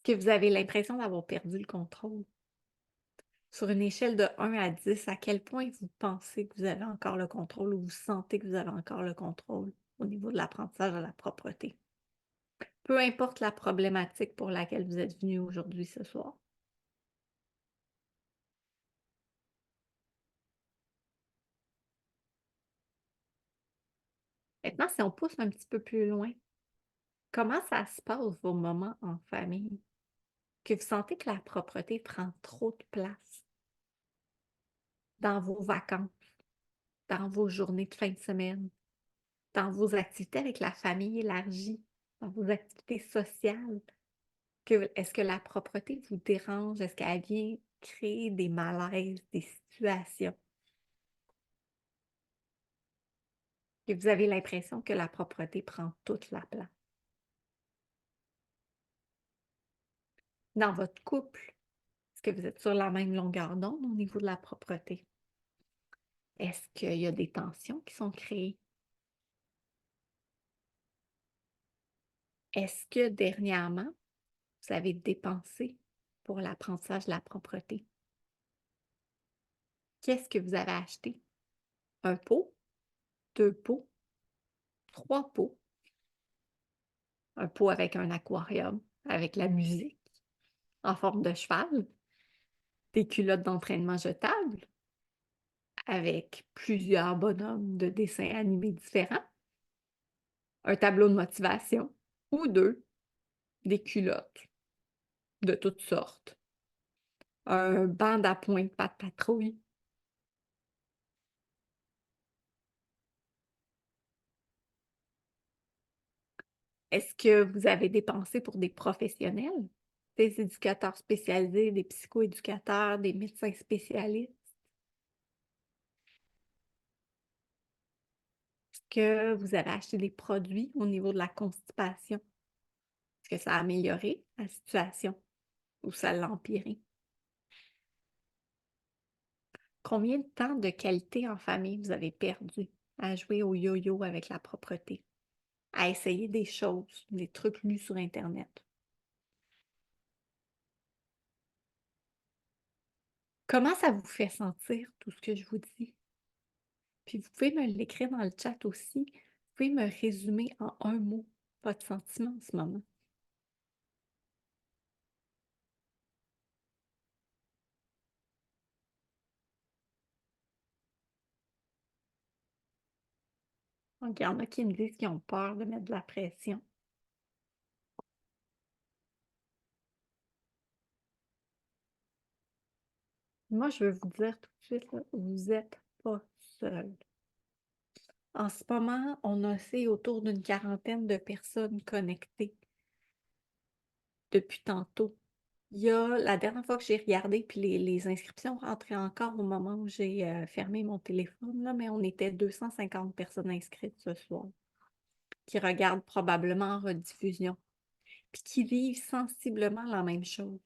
Est-ce que vous avez l'impression d'avoir perdu le contrôle? Sur une échelle de 1 à 10, à quel point vous pensez que vous avez encore le contrôle ou vous sentez que vous avez encore le contrôle au niveau de l'apprentissage de la propreté? Peu importe la problématique pour laquelle vous êtes venu aujourd'hui ce soir. Maintenant, si on pousse un petit peu plus loin, comment ça se passe vos moments en famille? Que vous sentez que la propreté prend trop de place dans vos vacances, dans vos journées de fin de semaine, dans vos activités avec la famille élargie, dans vos activités sociales? Est-ce que la propreté vous dérange? Est-ce qu'elle vient créer des malaises, des situations? Que vous avez l'impression que la propreté prend toute la place? Dans votre couple, est-ce que vous êtes sur la même longueur d'onde au niveau de la propreté? Est-ce qu'il y a des tensions qui sont créées? Est-ce que dernièrement, vous avez dépensé pour l'apprentissage de la propreté? Qu'est-ce que vous avez acheté? Un pot? 2 pots? 3 pots? Un pot avec un aquarium, avec la musique en forme de cheval? Des culottes d'entraînement jetables? avec plusieurs bonhommes de dessins animés différents, un tableau de motivation ou deux, des culottes de toutes sortes, un banc d'appoint de Pat' Patrouille. Est-ce que vous avez dépensé pour des professionnels? Des éducateurs spécialisés, des psychoéducateurs, des médecins spécialistes? Est-ce que vous avez acheté des produits au niveau de la constipation? Est-ce que ça a amélioré la situation ou ça l'a empiré? Combien de temps de qualité en famille vous avez perdu à jouer au yo-yo avec la propreté, à essayer des choses, des trucs lus sur Internet? Comment ça vous fait sentir, tout ce que je vous dis? Puis vous pouvez me l'écrire dans le chat aussi. Vous pouvez me résumer en un mot votre sentiment en ce moment. Donc, il y en a qui me disent qu'ils ont peur de mettre de la pression. Moi, je veux vous dire tout de suite, là, vous n'êtes pas seul. En ce moment, on a assez autour d'une quarantaine de personnes connectées depuis tantôt. Il y a la dernière fois que j'ai regardé, puis les inscriptions rentraient encore au moment où j'ai fermé mon téléphone, là, mais on était 250 personnes inscrites ce soir, qui regardent probablement en rediffusion, puis qui vivent sensiblement la même chose.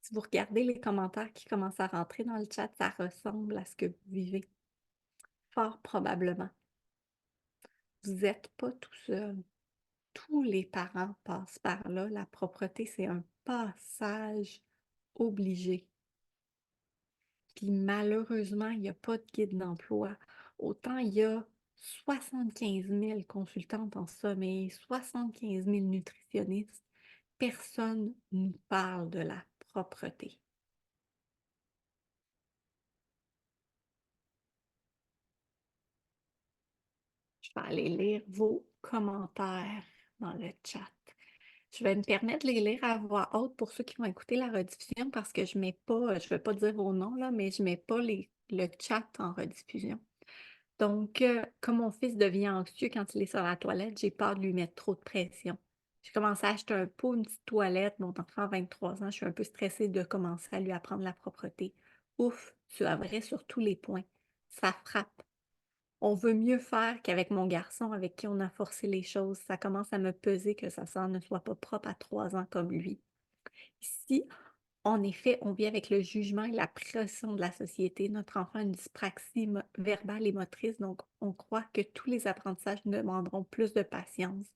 Si vous regardez les commentaires qui commencent à rentrer dans le chat, ça ressemble à ce que vous vivez, fort probablement. Vous n'êtes pas tout seul. Tous les parents passent par là. La propreté, c'est un passage obligé. Puis malheureusement, il n'y a pas de guide d'emploi. Autant il y a 75 000 consultantes en sommeil, 75 000 nutritionnistes, personne ne nous parle de la propreté. Je vais aller lire vos commentaires dans le chat. Je vais me permettre de les lire à voix haute pour ceux qui vont écouter la rediffusion parce que je mets pas, je ne vais pas dire vos noms, là, mais je ne mets pas le chat en rediffusion. Donc, comme mon fils devient anxieux quand il est sur la toilette, j'ai peur de lui mettre trop de pression. J'ai commencé à acheter un pot, une petite toilette. Mon enfant a 23 ans, je suis un peu stressée de commencer à lui apprendre la propreté. Ouf, tu as vrai sur tous les points. Ça frappe. On veut mieux faire qu'avec mon garçon avec qui on a forcé les choses. Ça commence à me peser que sa sœur ne soit pas propre à 3 ans comme lui. Ici, en effet, on vit avec le jugement et la pression de la société. Notre enfant a une dyspraxie verbale et motrice, donc on croit que tous les apprentissages nous demanderont plus de patience.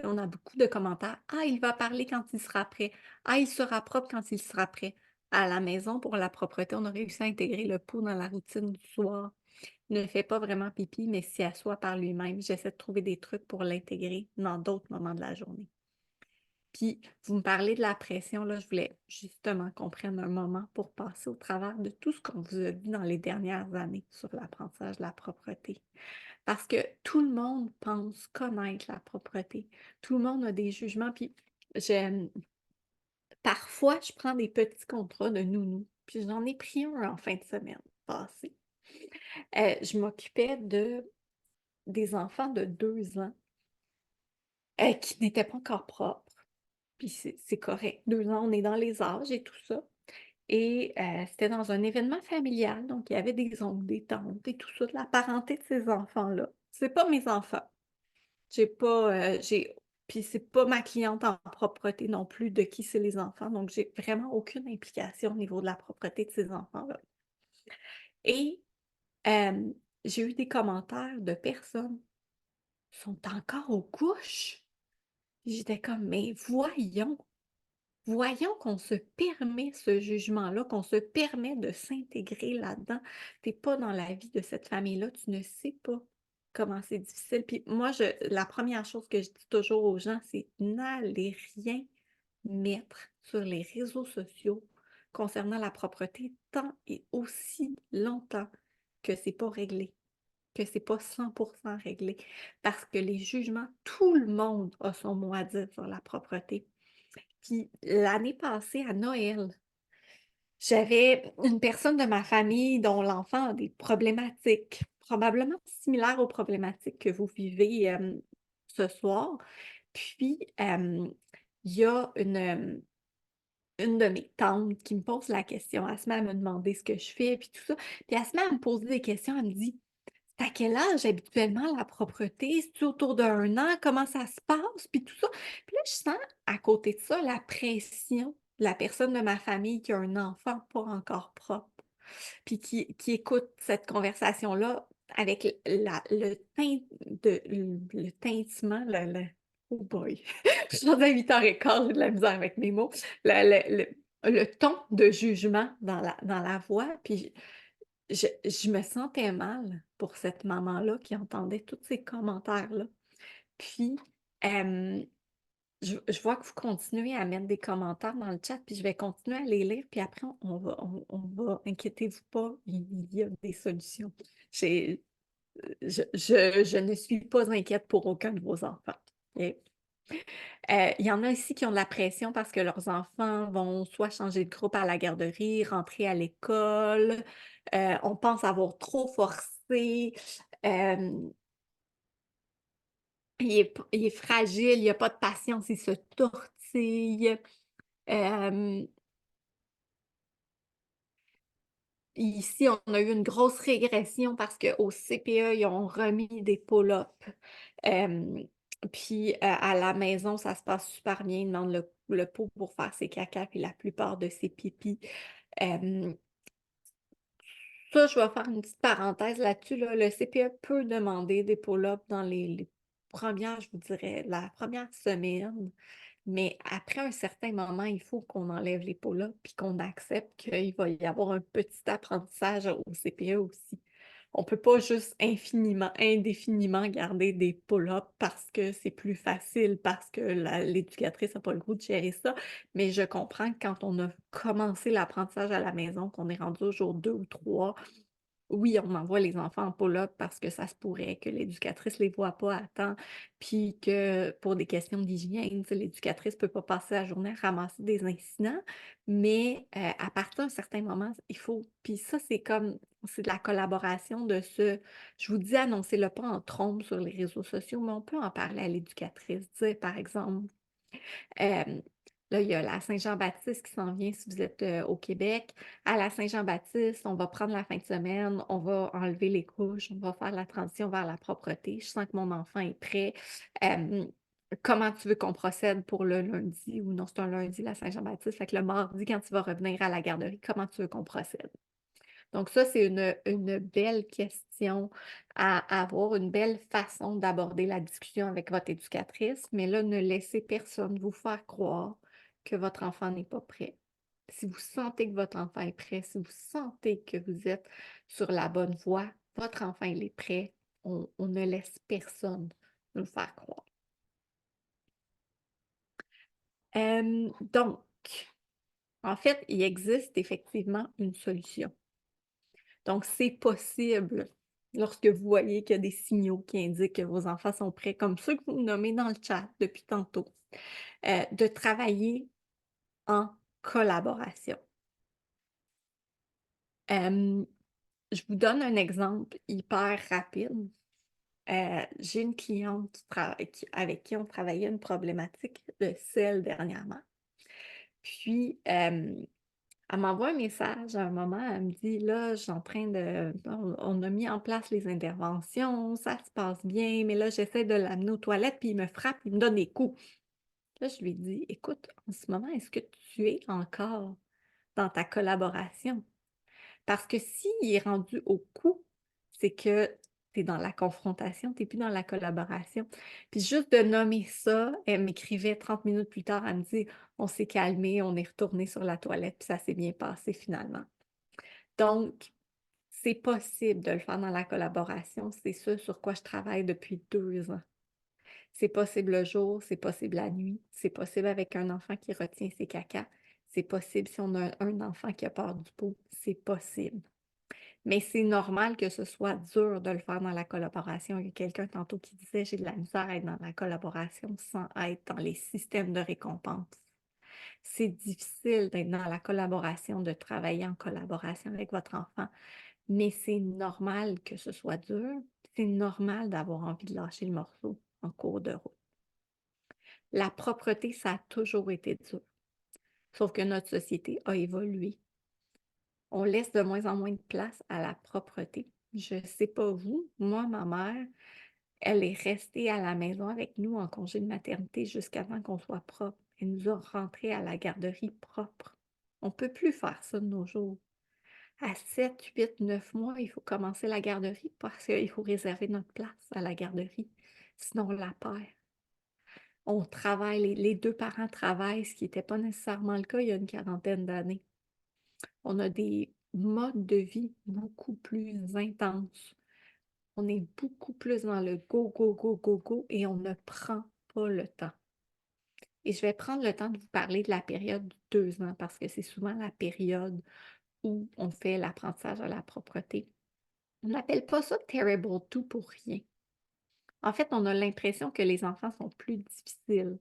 Et on a beaucoup de commentaires. Ah, il va parler quand il sera prêt. Ah, il sera propre quand il sera prêt. À la maison, pour la propreté, on a réussi à intégrer le pot dans la routine du soir. Il ne fait pas vraiment pipi, mais s'y assoit par lui-même. J'essaie de trouver des trucs pour l'intégrer dans d'autres moments de la journée. Puis, vous me parlez de la pression, là, je voulais justement qu'on prenne un moment pour passer au travers de tout ce qu'on vous a dit dans les dernières années sur l'apprentissage de la propreté. Parce que tout le monde pense connaître la propreté. Tout le monde a des jugements. Puis, j'aime. Parfois, je prends des petits contrats de nounou. Puis, j'en ai pris un en fin de semaine passée. Je m'occupais des enfants de 2 ans qui n'étaient pas encore propres. Puis c'est correct. 2 ans, on est dans les âges et tout ça. Et c'était dans un événement familial, donc il y avait des oncles, des tantes et tout ça, de la parenté de ces enfants-là. C'est pas mes enfants. J'ai pas, puis c'est pas ma cliente en propreté non plus de qui c'est les enfants, donc j'ai vraiment aucune implication au niveau de la propreté de ces enfants-là. Et euh, j'ai eu des commentaires de personnes qui sont encore aux couches. J'étais comme, mais voyons qu'on se permet ce jugement-là, qu'on se permet de s'intégrer là-dedans. Tu n'es pas dans la vie de cette famille-là, tu ne sais pas comment c'est difficile. Puis moi, la première chose que je dis toujours aux gens, c'est n'allez rien mettre sur les réseaux sociaux concernant la propreté tant et aussi longtemps que c'est pas réglé, que c'est pas 100% réglé. Parce que les jugements, tout le monde a son mot à dire sur la propreté. Puis l'année passée, à Noël, j'avais une personne de ma famille dont l'enfant a des problématiques, probablement similaires aux problématiques que vous vivez ce soir. Puis, il y a une de mes tantes qui me pose la question. Elle se met à me demander ce que je fais, puis tout ça. Puis elle se met à me poser des questions. Elle me dit, c'est à quel âge habituellement la propreté? C'est-tu autour d'un an? Comment ça se passe? Puis tout ça. Puis là, je sens à côté de ça la pression de la personne de ma famille qui a un enfant pas encore propre, puis qui écoute cette conversation-là avec le le tintement, oh boy, je suis rendue à 8h15, j'ai de la misère avec mes mots, le ton de jugement dans la voix, puis je me sentais mal pour cette maman-là qui entendait tous ces commentaires-là. Puis, je vois que vous continuez à mettre des commentaires dans le chat, puis je vais continuer à les lire, puis après, on va, inquiétez-vous pas, il y a des solutions. J'ai- je ne suis pas inquiète pour aucun de vos enfants. Et, il y en a ici qui ont de la pression parce que leurs enfants vont soit changer de groupe à la garderie, rentrer à l'école, on pense avoir trop forcé, euh, il est fragile, il n'a pas de patience, il se tortille. Euh, Ici, on a eu une grosse régression parce qu'au CPE, ils ont remis des pull-ups. Euh, Puis à la maison, ça se passe super bien. Ils demandent le pot pour faire ses caca, puis la plupart de ses pipis. Euh, Ça, je vais faire une petite parenthèse là-dessus, là. Le CPE peut demander des pull-ups dans les premières, je vous dirais, la première semaine. Mais après un certain moment, il faut qu'on enlève les pots-là puis qu'on accepte qu'il va y avoir un petit apprentissage au CPE aussi. On ne peut pas juste infiniment, indéfiniment garder des pull-ups parce que c'est plus facile, parce que l'éducatrice n'a pas le goût de gérer ça. Mais je comprends que quand on a commencé l'apprentissage à la maison, qu'on est rendu au jour 2 ou 3, oui, on envoie les enfants en pull-up parce que ça se pourrait que l'éducatrice ne les voit pas à temps, puis que pour des questions d'hygiène, tu sais, l'éducatrice ne peut pas passer la journée à ramasser des incidents, mais à partir d'un certain moment, il faut, puis ça, c'est de la collaboration de ce, je vous dis, annoncez-le pas en trombe sur les réseaux sociaux, mais on peut en parler à l'éducatrice, dire par exemple, euh, là, il y a la Saint-Jean-Baptiste qui s'en vient si vous êtes au Québec. À la Saint-Jean-Baptiste, on va prendre la fin de semaine, on va enlever les couches, on va faire la transition vers la propreté. Je sens que mon enfant est prêt. Euh, Comment tu veux qu'on procède pour le lundi? Ou non, c'est un lundi, la Saint-Jean-Baptiste. Fait que le mardi, quand tu vas revenir à la garderie, comment tu veux qu'on procède? Donc ça, c'est une belle question à avoir, une belle façon d'aborder la discussion avec votre éducatrice, mais là, ne laissez personne vous faire croire que votre enfant n'est pas prêt. Si vous sentez que votre enfant est prêt, si vous sentez que vous êtes sur la bonne voie, votre enfant, il est prêt. On ne laisse personne nous faire croire. Donc, en fait, il existe effectivement une solution. Donc, c'est possible, lorsque vous voyez qu'il y a des signaux qui indiquent que vos enfants sont prêts, comme ceux que vous nommez dans le chat depuis tantôt, de travailler en collaboration. Euh, je vous donne un exemple hyper rapide. J'ai une cliente avec qui on travaillait une problématique de sel dernièrement. Puis, elle m'envoie un message à un moment, elle me dit, là, je suis en train de... On a mis en place les interventions, ça se passe bien, mais là, j'essaie de l'amener aux toilettes, puis il me frappe, il me donne des coups. Là, je lui dis, écoute, en ce moment, est-ce que tu es encore dans ta collaboration? Parce que s'il est rendu au coup, c'est que tu es dans la confrontation, tu n'es plus dans la collaboration. Puis juste de nommer ça, elle m'écrivait 30 minutes plus tard, elle me dit, on s'est calmé, on est retourné sur la toilette, puis ça s'est bien passé finalement. Donc, c'est possible de le faire dans la collaboration. C'est ça sur quoi je travaille depuis 2 ans. C'est possible le jour, c'est possible la nuit, c'est possible avec un enfant qui retient ses cacas, c'est possible si on a un enfant qui a peur du pot, c'est possible. Mais c'est normal que ce soit dur de le faire dans la collaboration. Il y a quelqu'un tantôt qui disait, j'ai de la misère à être dans la collaboration sans être dans les systèmes de récompense. C'est difficile d'être dans la collaboration, de travailler en collaboration avec votre enfant, mais c'est normal que ce soit dur. C'est normal d'avoir envie de lâcher le morceau en cours de route. La propreté, ça a toujours été dur. Sauf que notre société a évolué. On laisse de moins en moins de place à la propreté. Je ne sais pas vous, moi, ma mère, elle est restée à la maison avec nous en congé de maternité jusqu'avant qu'on soit propre. Elle nous a rentrés à la garderie propre. On ne peut plus faire ça de nos jours. À 7, 8, 9 mois, il faut commencer la garderie parce qu'il faut réserver notre place à la garderie. Sinon, on la perd. On travaille, les deux parents travaillent, ce qui n'était pas nécessairement le cas il y a une quarantaine d'années. On a des modes de vie beaucoup plus intenses. On est beaucoup plus dans le go, go, go, go, go et on ne prend pas le temps. Et je vais prendre le temps de vous parler de la période de 2 ans parce que c'est souvent la période où on fait l'apprentissage à la propreté. On n'appelle pas ça Terrible 2 pour rien. En fait, on a l'impression que les enfants sont plus difficiles.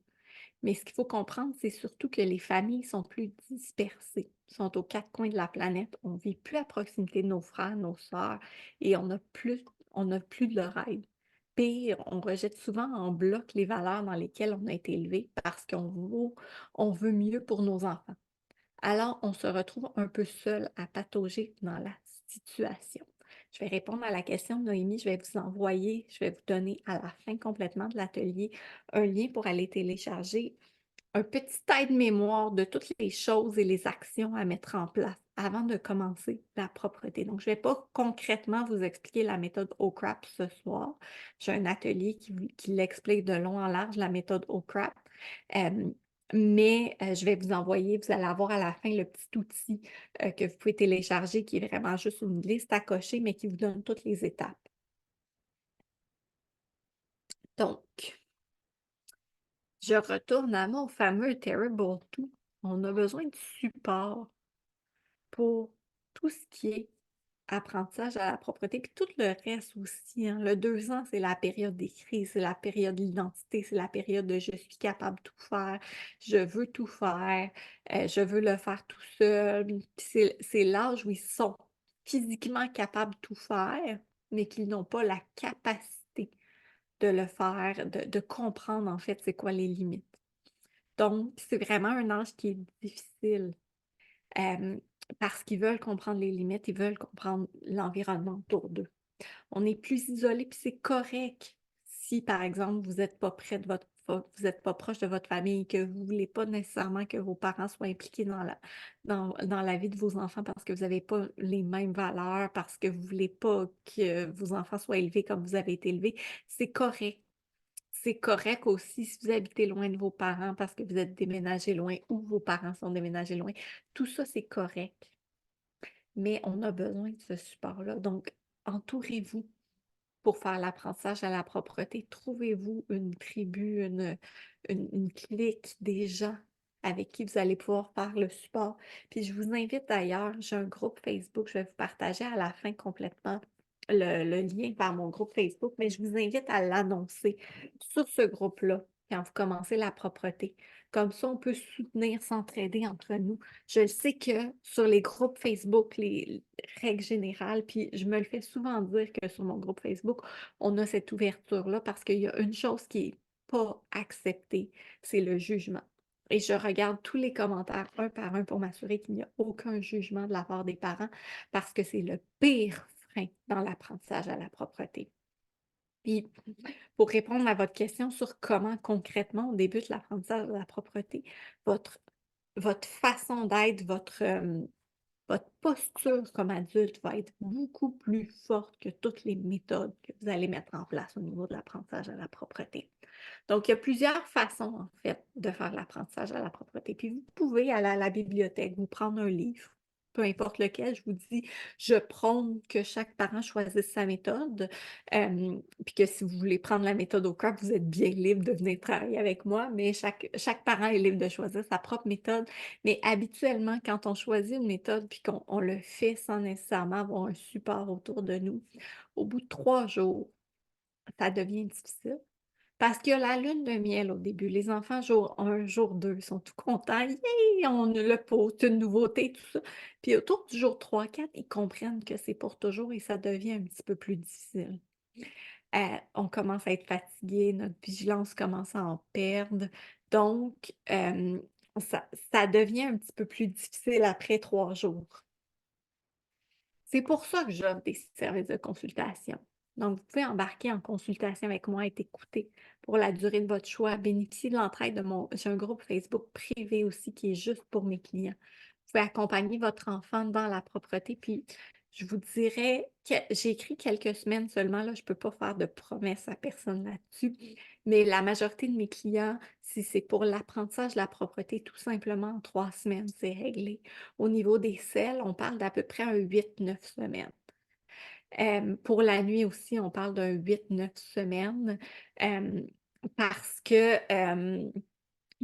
Mais ce qu'il faut comprendre, c'est surtout que les familles sont plus dispersées, sont aux quatre coins de la planète. On ne vit plus à proximité de nos frères, nos sœurs, et on n'a plus de leur aide. Pire, on rejette souvent en bloc les valeurs dans lesquelles on a été élevé parce qu'on veut mieux pour nos enfants. Alors, on se retrouve un peu seul à patauger dans la situation. Je vais répondre à la question de Noémie. Je vais vous donner à la fin complètement de l'atelier un lien pour aller télécharger un petit aide-mémoire de toutes les choses et les actions à mettre en place avant de commencer la propreté. Donc, je ne vais pas concrètement vous expliquer la méthode OCRAP ce soir. J'ai un atelier qui l'explique de long en large, la méthode OCRAP. Euh, mais je vais vous envoyer, vous allez avoir à la fin le petit outil que vous pouvez télécharger qui est vraiment juste une liste à cocher, mais qui vous donne toutes les étapes. Donc, je retourne à mon fameux Terrible 2. On a besoin de support pour tout ce qui est apprentissage à la propreté, puis tout le reste aussi, hein. Le 2 ans, c'est la période des crises, c'est la période de l'identité, c'est la période de je suis capable de tout faire, je veux tout faire, je veux le faire tout seul. Puis c'est l'âge où ils sont physiquement capables de tout faire, mais qu'ils n'ont pas la capacité de le faire, de comprendre en fait c'est quoi les limites. Donc, c'est vraiment un âge qui est difficile euh, parce qu'ils veulent comprendre les limites, ils veulent comprendre l'environnement autour d'eux. On est plus isolé, puis c'est correct si, par exemple, vous n'êtes pas près de vous n'êtes pas proche de votre famille, que vous ne voulez pas nécessairement que vos parents soient impliqués dans la vie de vos enfants parce que vous n'avez pas les mêmes valeurs, parce que vous ne voulez pas que vos enfants soient élevés comme vous avez été élevés. C'est correct. C'est correct aussi si vous habitez loin de vos parents parce que vous êtes déménagé loin ou vos parents sont déménagés loin. Tout ça, c'est correct. Mais on a besoin de ce support-là. Donc, entourez-vous pour faire l'apprentissage à la propreté. Trouvez-vous une tribu, une clique des gens avec qui vous allez pouvoir faire le support. Puis je vous invite d'ailleurs, j'ai un groupe Facebook, je vais vous partager à la fin complètement le lien vers mon groupe Facebook, mais je vous invite à l'annoncer sur ce groupe-là quand vous commencez la propreté. Comme ça, on peut soutenir, s'entraider entre nous. Je sais que sur les groupes Facebook, les règles générales, puis je me le fais souvent dire que sur mon groupe Facebook, on a cette ouverture-là parce qu'il y a une chose qui n'est pas acceptée, c'est le jugement. Et je regarde tous les commentaires un par un pour m'assurer qu'il n'y a aucun jugement de la part des parents parce que c'est le pire frein dans l'apprentissage à la propreté. Puis, pour répondre à votre question sur comment concrètement on débute l'apprentissage de la propreté, votre, votre façon d'être, votre posture comme adulte va être beaucoup plus forte que toutes les méthodes que vous allez mettre en place au niveau de l'apprentissage à la propreté. Donc, il y a plusieurs façons, en fait, de faire l'apprentissage à la propreté. Puis, vous pouvez aller à la bibliothèque, vous prendre un livre, peu importe lequel, je vous dis, je prône que chaque parent choisisse sa méthode. Puis que si vous voulez prendre la méthode au CRAP, vous êtes bien libre de venir travailler avec moi, mais chaque parent est libre de choisir sa propre méthode. Mais habituellement, quand on choisit une méthode puis qu'on on le fait sans nécessairement avoir un support autour de nous, au bout de 3 jours, ça devient difficile. Parce qu'il y a la lune de miel au début. Les enfants, jour 1, jour 2, ils sont tout contents. Yeah! On a le post, une nouveauté, tout ça. Puis autour du jour 3, 4, ils comprennent que c'est pour toujours et ça devient un petit peu plus difficile. On commence à être fatigué, notre vigilance commence à en perdre. Donc, ça devient un petit peu plus difficile après 3 jours. C'est pour ça que j'offre des services de consultation. Donc, vous pouvez embarquer en consultation avec moi, être écouté pour la durée de votre choix, bénéficier de l'entraide de mon... J'ai un groupe Facebook privé aussi qui est juste pour mes clients. Vous pouvez accompagner votre enfant dans la propreté, puis je vous dirais que j'ai écrit quelques semaines seulement, là, je ne peux pas faire de promesses à personne là-dessus, mais la majorité de mes clients, si c'est pour l'apprentissage de la propreté, tout simplement en 3 semaines, c'est réglé. Au niveau des selles, on parle d'à peu près un 8-9 semaines. Pour la nuit aussi, on parle d'un 8-9 semaines euh, parce que, euh,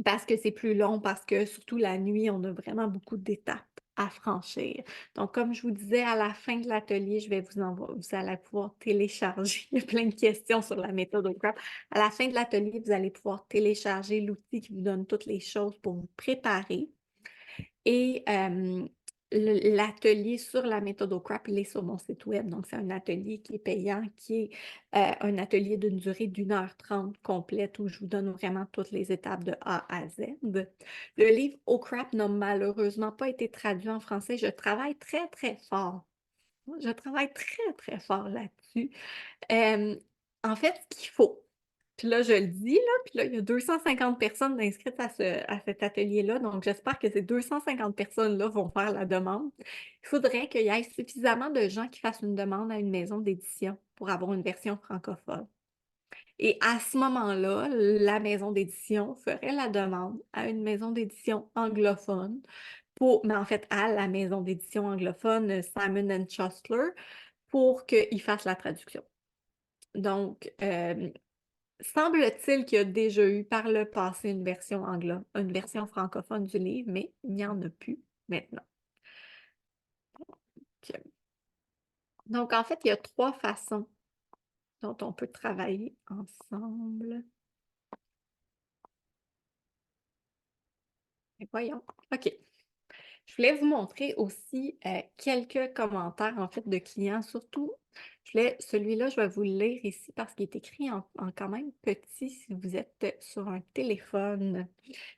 parce que c'est plus long, parce que surtout la nuit, on a vraiment beaucoup d'étapes à franchir. Donc, comme je vous disais, à la fin de l'atelier, je vais vous envoyer, vous allez pouvoir télécharger. Il y a plein de questions sur la méthode OCRAP. À la fin de l'atelier, vous allez pouvoir télécharger l'outil qui vous donne toutes les choses pour vous préparer. Et l'atelier sur la méthode OCRAP, il est sur mon site web. Donc, c'est un atelier qui est payant, qui est un atelier d'une durée d'1h30 complète où je vous donne vraiment toutes les étapes de A à Z. Le livre OCRAP n'a malheureusement pas été traduit en français. Je travaille très, très fort. Je travaille très, très fort là-dessus. En fait, ce qu'il faut, puis là, je le dis, là, puis là, il y a 250 personnes inscrites à cet atelier-là, donc j'espère que ces 250 personnes-là vont faire la demande. Il faudrait qu'il y ait suffisamment de gens qui fassent une demande à une maison d'édition pour avoir une version francophone. Et à ce moment-là, la maison d'édition ferait la demande à une maison d'édition anglophone, mais en fait à la maison d'édition anglophone Simon Schuster, pour qu'ils fassent la traduction. Donc, semble-t-il qu'il y a déjà eu par le passé une version francophone du livre, mais il n'y en a plus maintenant. Donc, en fait, il y a 3 façons dont on peut travailler ensemble. Et voyons. OK. Je voulais vous montrer aussi quelques commentaires en fait de clients, surtout celui-là, je vais vous le lire ici parce qu'il est écrit en quand même petit si vous êtes sur un téléphone.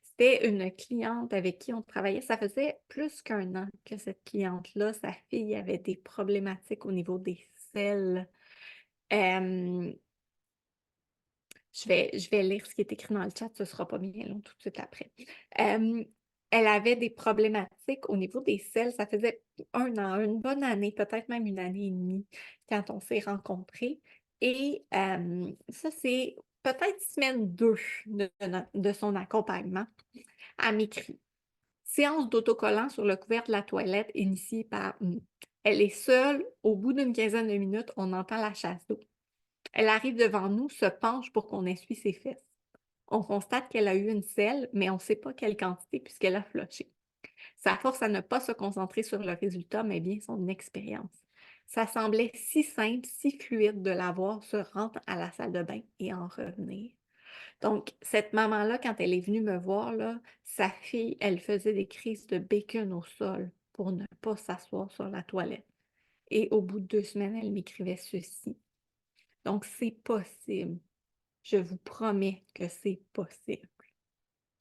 C'était une cliente avec qui on travaillait. Ça faisait plus qu'1 an que cette cliente-là, sa fille avait des problématiques au niveau des selles. Euh, je vais lire ce qui est écrit dans le chat, ce ne sera pas bien long tout de suite après. Elle avait des problématiques au niveau des selles. Ça faisait 1 an, une bonne année, peut-être même 1 année et demie quand on s'est rencontrés. Et ça, c'est peut-être semaine 2 de son accompagnement. Elle m'écrit. Séance d'autocollant sur le couvert de la toilette initiée par... Elle est seule. Au bout d'une quinzaine de minutes, on entend la chasse d'eau. Elle arrive devant nous, se penche pour qu'on essuie ses fesses. On constate qu'elle a eu une selle, mais on ne sait pas quelle quantité puisqu'elle a floché. Ça force à ne pas se concentrer sur le résultat, mais bien son expérience. Ça semblait si simple, si fluide de la voir se rendre à la salle de bain et en revenir. Donc, cette maman-là, quand elle est venue me voir, là, sa fille, elle faisait des crises de bacon au sol pour ne pas s'asseoir sur la toilette. Et au bout de 2 semaines, elle m'écrivait ceci. Donc, c'est possible. Je vous promets que c'est possible.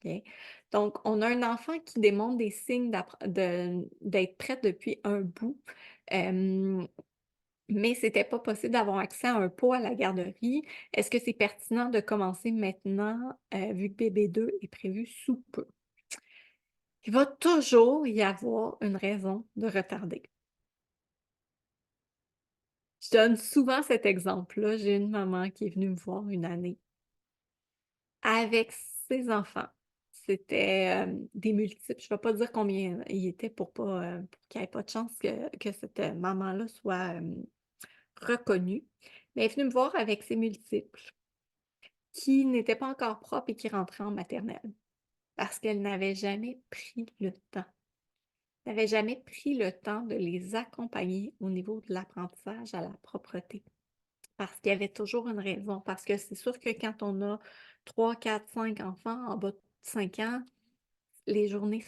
OK? Donc, on a un enfant qui démontre des signes d'être prêt depuis un bout, mais ce n'était pas possible d'avoir accès à un pot à la garderie. Est-ce que c'est pertinent de commencer maintenant, vu que bébé 2 est prévu sous peu? Il va toujours y avoir une raison de retarder. Je donne souvent cet exemple-là. J'ai une maman qui est venue me voir 1 année avec ses enfants. c'était des multiples. Je ne vais pas dire combien il était pour qu'il n'y ait pas de chance que cette maman-là soit reconnue. Mais elle est venue me voir avec ses multiples qui n'étaient pas encore propres et qui rentraient en maternelle parce qu'elle n'avait jamais pris le temps. Elle n'avait jamais pris le temps de les accompagner au niveau de l'apprentissage à la propreté. Parce qu'il y avait toujours une raison. Parce que c'est sûr que quand on a 3, 4, 5 enfants en bas de 5 ans, les journées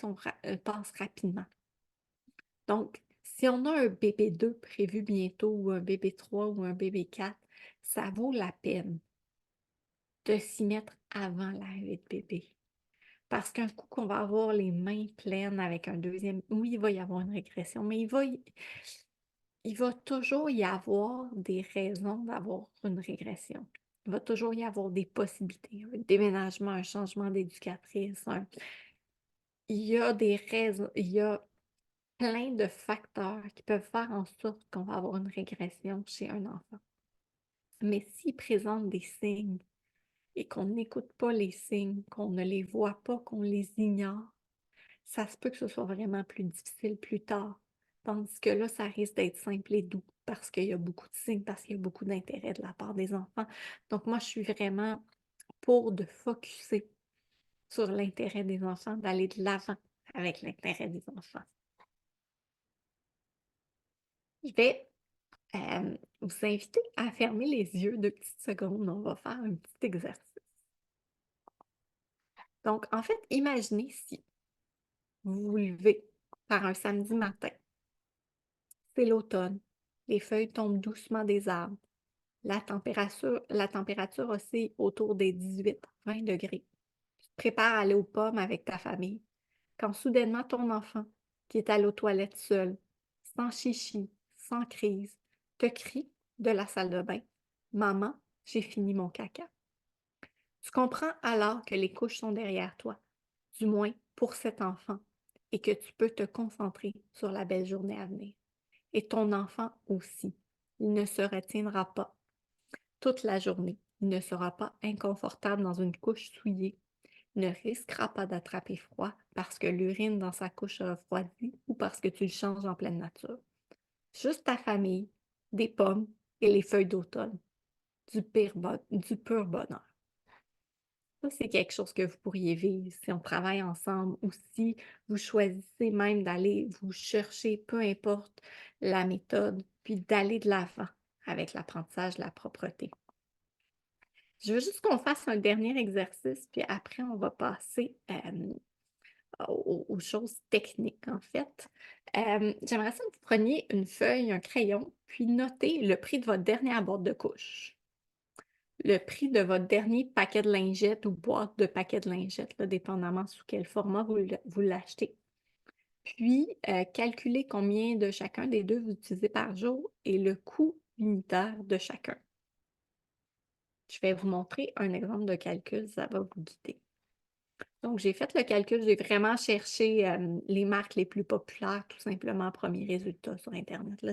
passent rapidement. Donc, si on a un bébé 2 prévu bientôt, ou un bébé 3 ou un bébé 4, ça vaut la peine de s'y mettre avant l'arrivée de bébé. Parce qu'un coup qu'on va avoir les mains pleines avec un deuxième, oui, il va y avoir une régression, mais il va toujours y avoir des raisons d'avoir une régression. Il va toujours y avoir des possibilités. Un déménagement, un changement d'éducatrice. Il y a des raisons, il y a plein de facteurs qui peuvent faire en sorte qu'on va avoir une régression chez un enfant. Mais s'il présente des signes et qu'on n'écoute pas les signes, qu'on ne les voit pas, qu'on les ignore, ça se peut que ce soit vraiment plus difficile plus tard. Tandis que là, ça risque d'être simple et doux parce qu'il y a beaucoup de signes, parce qu'il y a beaucoup d'intérêt de la part des enfants. Donc, moi, je suis vraiment pour de focusser sur l'intérêt des enfants, d'aller de l'avant avec l'intérêt des enfants. Je vais vous inviter à fermer les yeux 2 petites secondes. On va faire un petit exercice. Donc, en fait, imaginez si vous vous levez par un samedi matin. C'est l'automne. Les feuilles tombent doucement des arbres. La température oscille autour des 18-20 degrés. Tu te prépares à aller aux pommes avec ta famille. Quand soudainement ton enfant, qui est allé aux toilettes seul, sans chichi, sans crise, te crie de la salle de bain: Maman, j'ai fini mon caca. Tu comprends alors que les couches sont derrière toi, du moins pour cet enfant, et que tu peux te concentrer sur la belle journée à venir. Et ton enfant aussi. Il ne se retiendra pas toute la journée. Il ne sera pas inconfortable dans une couche souillée. Il ne risquera pas d'attraper froid parce que l'urine dans sa couche a refroidi ou parce que tu le changes en pleine nature. Juste ta famille, des pommes et les feuilles d'automne. Du pur bonheur. Ça, c'est quelque chose que vous pourriez vivre si on travaille ensemble ou si vous choisissez même d'aller vous chercher, peu importe la méthode, puis d'aller de l'avant avec l'apprentissage de la propreté. Je veux juste qu'on fasse un dernier exercice, puis après, on va passer aux choses techniques, en fait. J'aimerais ça que vous preniez une feuille, un crayon, puis notez le prix de votre dernière boîte de couches. Le prix de votre dernier paquet de lingettes ou boîte de paquets de lingettes, là, dépendamment sous quel format vous l'achetez. Puis, calculez combien de chacun des deux vous utilisez par jour et le coût unitaire de chacun. Je vais vous montrer un exemple de calcul, ça va vous guider. Donc, j'ai fait le calcul, j'ai vraiment cherché les marques les plus populaires, tout simplement, premier résultat sur Internet. Là,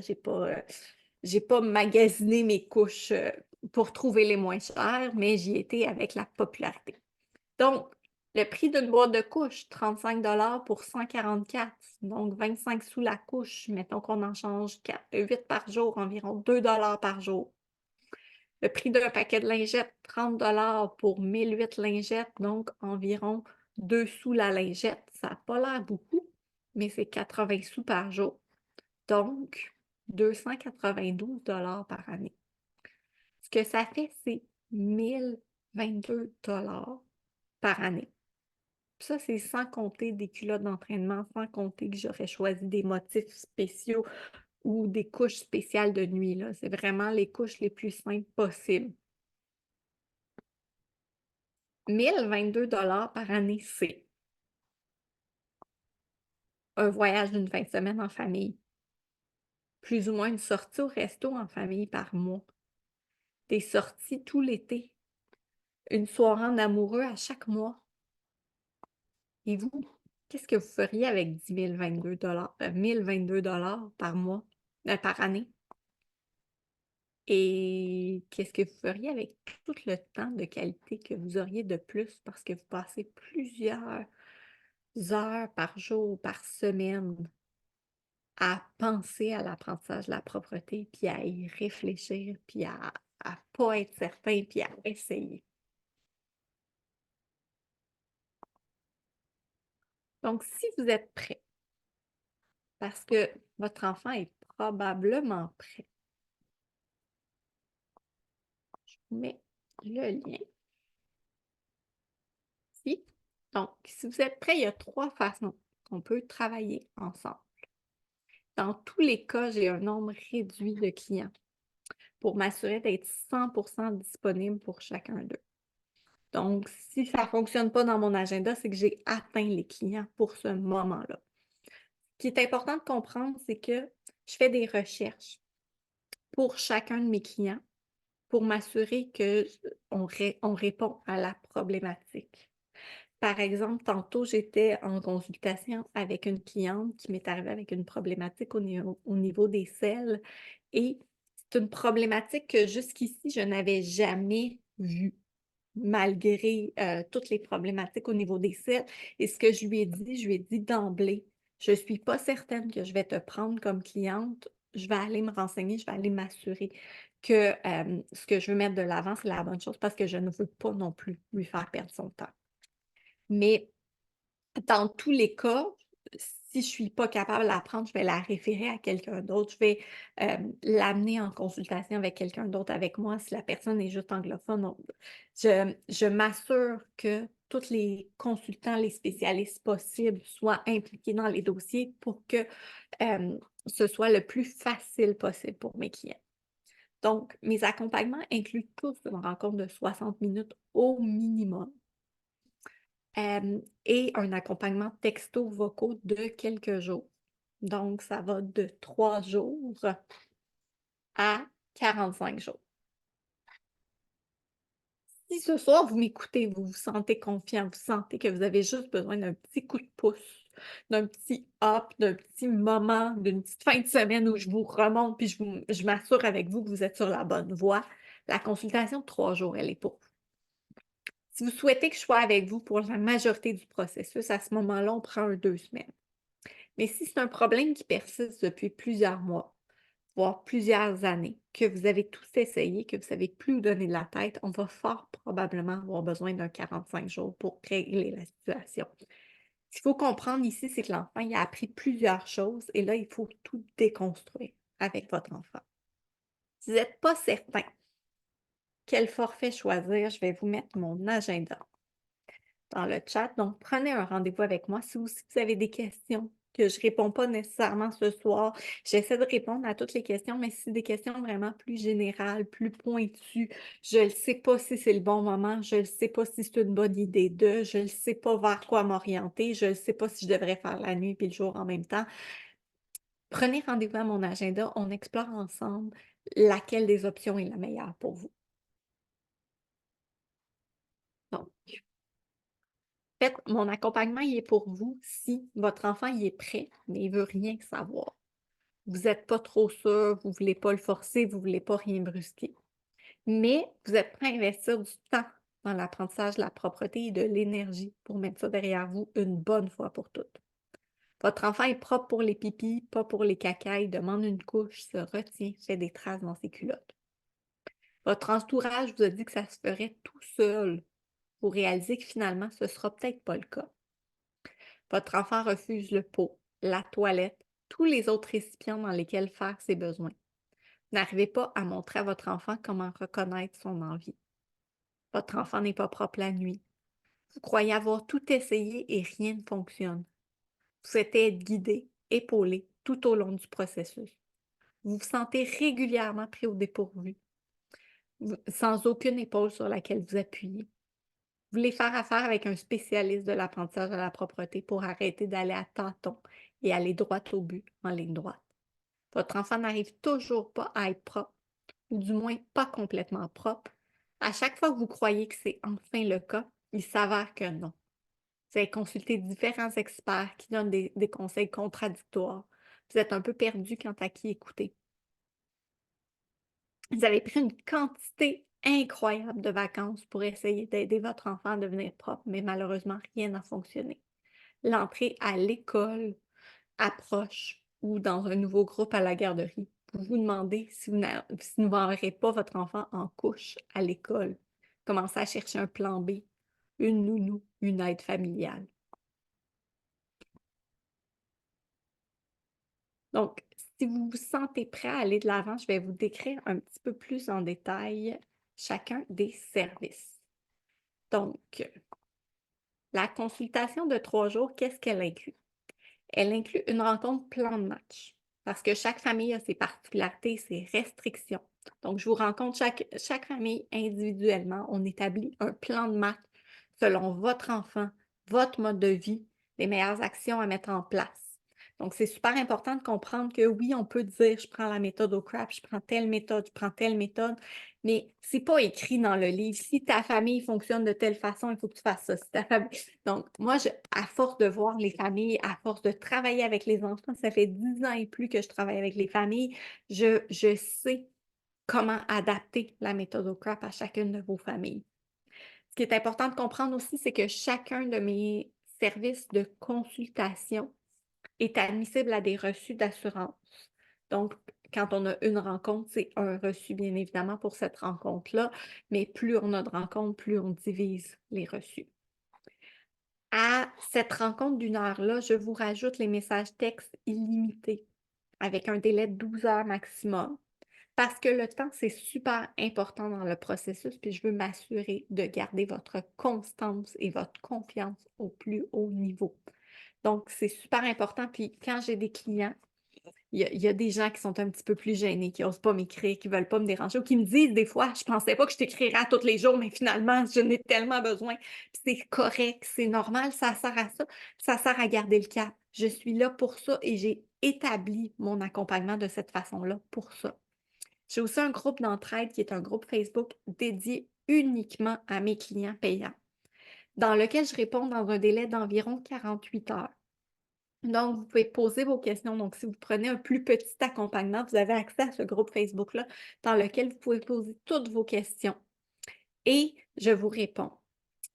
j'ai pas magasiné mes couches pour trouver les moins chères, mais j'y étais avec la popularité. Donc, le prix d'une boîte de couches, 35 pour 144, donc 25 sous la couche. Mettons qu'on en change 8 par jour, environ 2 par jour. Le prix d'un paquet de lingettes, 30 pour 1008 lingettes, donc environ 2 sous la lingette. Ça n'a pas l'air beaucoup, mais c'est 80 sous par jour. Donc, 292 par année. Ce que ça fait, c'est 1022 par année. Ça, c'est sans compter des culottes d'entraînement, sans compter que j'aurais choisi des motifs spéciaux ou des couches spéciales de nuit. C'est vraiment les couches les plus simples possibles. 1022 par année, c'est un voyage d'une fin de semaine en famille, plus ou moins une sortie au resto en famille par mois, des sorties tout l'été, une soirée en amoureux à chaque mois. Et vous, qu'est-ce que vous feriez avec 1022 $, 1022 par mois, par année? Et qu'est-ce que vous feriez avec tout le temps de qualité que vous auriez de plus parce que vous passez plusieurs heures par jour, par semaine à penser à l'apprentissage de la propreté, puis à y réfléchir, puis à pas être certain, puis à essayer. Donc, si vous êtes prêt, parce que votre enfant est probablement prêt, je vous mets le lien ici. Donc, si vous êtes prêt, il y a 3 façons qu'on peut travailler ensemble. Dans tous les cas, j'ai un nombre réduit de clients pour m'assurer d'être 100% disponible pour chacun d'eux. Donc, si ça ne fonctionne pas dans mon agenda, c'est que j'ai atteint les clients pour ce moment-là. Ce qui est important de comprendre, c'est que je fais des recherches pour chacun de mes clients pour m'assurer qu'on répond à la problématique. Par exemple, tantôt, j'étais en consultation avec une cliente qui m'est arrivée avec une problématique au niveau des selles et c'est une problématique que jusqu'ici, je n'avais jamais vue malgré toutes les problématiques au niveau des selles. Et ce que je lui ai dit d'emblée, je ne suis pas certaine que je vais te prendre comme cliente. Je vais aller me renseigner, je vais aller m'assurer que ce que je veux mettre de l'avant, c'est la bonne chose parce que je ne veux pas non plus lui faire perdre son temps. Mais dans tous les cas, si je ne suis pas capable de l'apprendre, je vais la référer à quelqu'un d'autre. Je vais l'amener en consultation avec quelqu'un d'autre avec moi si la personne est juste anglophone. Je m'assure que tous les consultants, les spécialistes possibles soient impliqués dans les dossiers pour que ce soit le plus facile possible pour mes clients. Donc, mes accompagnements incluent tous une rencontre de 60 minutes au minimum. Et un accompagnement texto-vocaux de quelques jours. Donc, ça va de 3 jours à 45 jours. Si ce soir, vous m'écoutez, vous vous sentez confiant, vous sentez que vous avez juste besoin d'un petit coup de pouce, d'un petit hop, d'un petit moment, d'une petite fin de semaine où je vous remonte puis je m'assure avec vous que vous êtes sur la bonne voie, la consultation de 3 jours, elle est pour vous. Si vous souhaitez que je sois avec vous pour la majorité du processus, à ce moment-là, on prend 2 semaines. Mais si c'est un problème qui persiste depuis plusieurs mois, voire plusieurs années, que vous avez tous essayé, que vous ne savez plus où donner de la tête, on va fort probablement avoir besoin d'un 45 jours pour régler la situation. Ce qu'il faut comprendre ici, c'est que l'enfant il a appris plusieurs choses et là, il faut tout déconstruire avec votre enfant. Si vous n'êtes pas certain quel forfait choisir, je vais vous mettre mon agenda dans le chat. Donc, prenez un rendez-vous avec moi si vous avez des questions que je ne réponds pas nécessairement ce soir. J'essaie de répondre à toutes les questions, mais si c'est des questions vraiment plus générales, plus pointues, je ne sais pas si c'est le bon moment, je ne sais pas si c'est une bonne idée je ne sais pas vers quoi m'orienter, je ne sais pas si je devrais faire la nuit et le jour en même temps. Prenez rendez-vous à mon agenda, on explore ensemble laquelle des options est la meilleure pour vous. Donc, en fait, mon accompagnement, il est pour vous si votre enfant il est prêt, mais il ne veut rien savoir. Vous n'êtes pas trop sûr, vous ne voulez pas le forcer, vous ne voulez pas rien brusquer. Mais vous êtes prêt à investir du temps dans l'apprentissage de la propreté et de l'énergie pour mettre ça derrière vous une bonne fois pour toutes. Votre enfant est propre pour les pipis, pas pour les cacas, il demande une couche, se retient, fait des traces dans ses culottes. Votre entourage vous a dit que ça se ferait tout seul. Vous réalisez que finalement, ce ne sera peut-être pas le cas. Votre enfant refuse le pot, la toilette, tous les autres récipients dans lesquels faire ses besoins. N'arrivez pas à montrer à votre enfant comment reconnaître son envie. Votre enfant n'est pas propre la nuit. Vous croyez avoir tout essayé et rien ne fonctionne. Vous souhaitez être guidé, épaulé tout au long du processus. Vous vous sentez régulièrement pris au dépourvu, sans aucune épaule sur laquelle vous appuyer. Vous voulez faire affaire avec un spécialiste de l'apprentissage de la propreté pour arrêter d'aller à tâtons et aller droit au but en ligne droite. Votre enfant n'arrive toujours pas à être propre, ou du moins pas complètement propre. À chaque fois que vous croyez que c'est enfin le cas, il s'avère que non. Vous avez consulté différents experts qui donnent des conseils contradictoires. Vous êtes un peu perdu quant à qui écouter. Vous avez pris une quantité incroyable de vacances pour essayer d'aider votre enfant à devenir propre, mais malheureusement, rien n'a fonctionné. L'entrée à l'école approche ou dans un nouveau groupe à la garderie. Vous vous demandez si vous n'enverrez pas votre enfant en couche à l'école. Commencez à chercher un plan B, une nounou, une aide familiale. Donc, si vous vous sentez prêt à aller de l'avant, je vais vous décrire un petit peu plus en détail chacun des services. Donc, la consultation de 3 jours, qu'est-ce qu'elle inclut? Elle inclut une rencontre plan de match parce que chaque famille a ses particularités, ses restrictions. Donc, je vous rencontre chaque famille individuellement. On établit un plan de match selon votre enfant, votre mode de vie, les meilleures actions à mettre en place. Donc, c'est super important de comprendre que oui, on peut dire je prends la méthode OCRAP, je prends telle méthode, mais c'est pas écrit dans le livre. Si ta famille fonctionne de telle façon, il faut que tu fasses ça. Si ta famille... Donc, moi, à force de voir les familles, à force de travailler avec les enfants, ça fait 10 ans et plus que je travaille avec les familles, je sais comment adapter la méthode OCRAP à chacune de vos familles. Ce qui est important de comprendre aussi, c'est que chacun de mes services de consultation est admissible à des reçus d'assurance. Donc, quand on a une rencontre, c'est un reçu, bien évidemment, pour cette rencontre-là, mais plus on a de rencontres, plus on divise les reçus. À cette rencontre d'une heure-là, je vous rajoute les messages textes illimités avec un délai de 12 heures maximum parce que le temps, c'est super important dans le processus, puis je veux m'assurer de garder votre constance et votre confiance au plus haut niveau. Donc, c'est super important. Puis quand j'ai des clients, il y a des gens qui sont un petit peu plus gênés, qui n'osent pas m'écrire, qui ne veulent pas me déranger ou qui me disent des fois: «Je pensais pas que je t'écrirais à tous les jours, mais finalement, je n'ai tellement besoin». Puis c'est correct, c'est normal, ça sert à ça, ça sert à garder le cap. Je suis là pour ça et j'ai établi mon accompagnement de cette façon-là pour ça. J'ai aussi un groupe d'entraide qui est un groupe Facebook dédié uniquement à mes clients payants, dans lequel je réponds dans un délai d'environ 48 heures. Donc, vous pouvez poser vos questions. Donc, si vous prenez un plus petit accompagnement, vous avez accès à ce groupe Facebook-là dans lequel vous pouvez poser toutes vos questions et je vous réponds.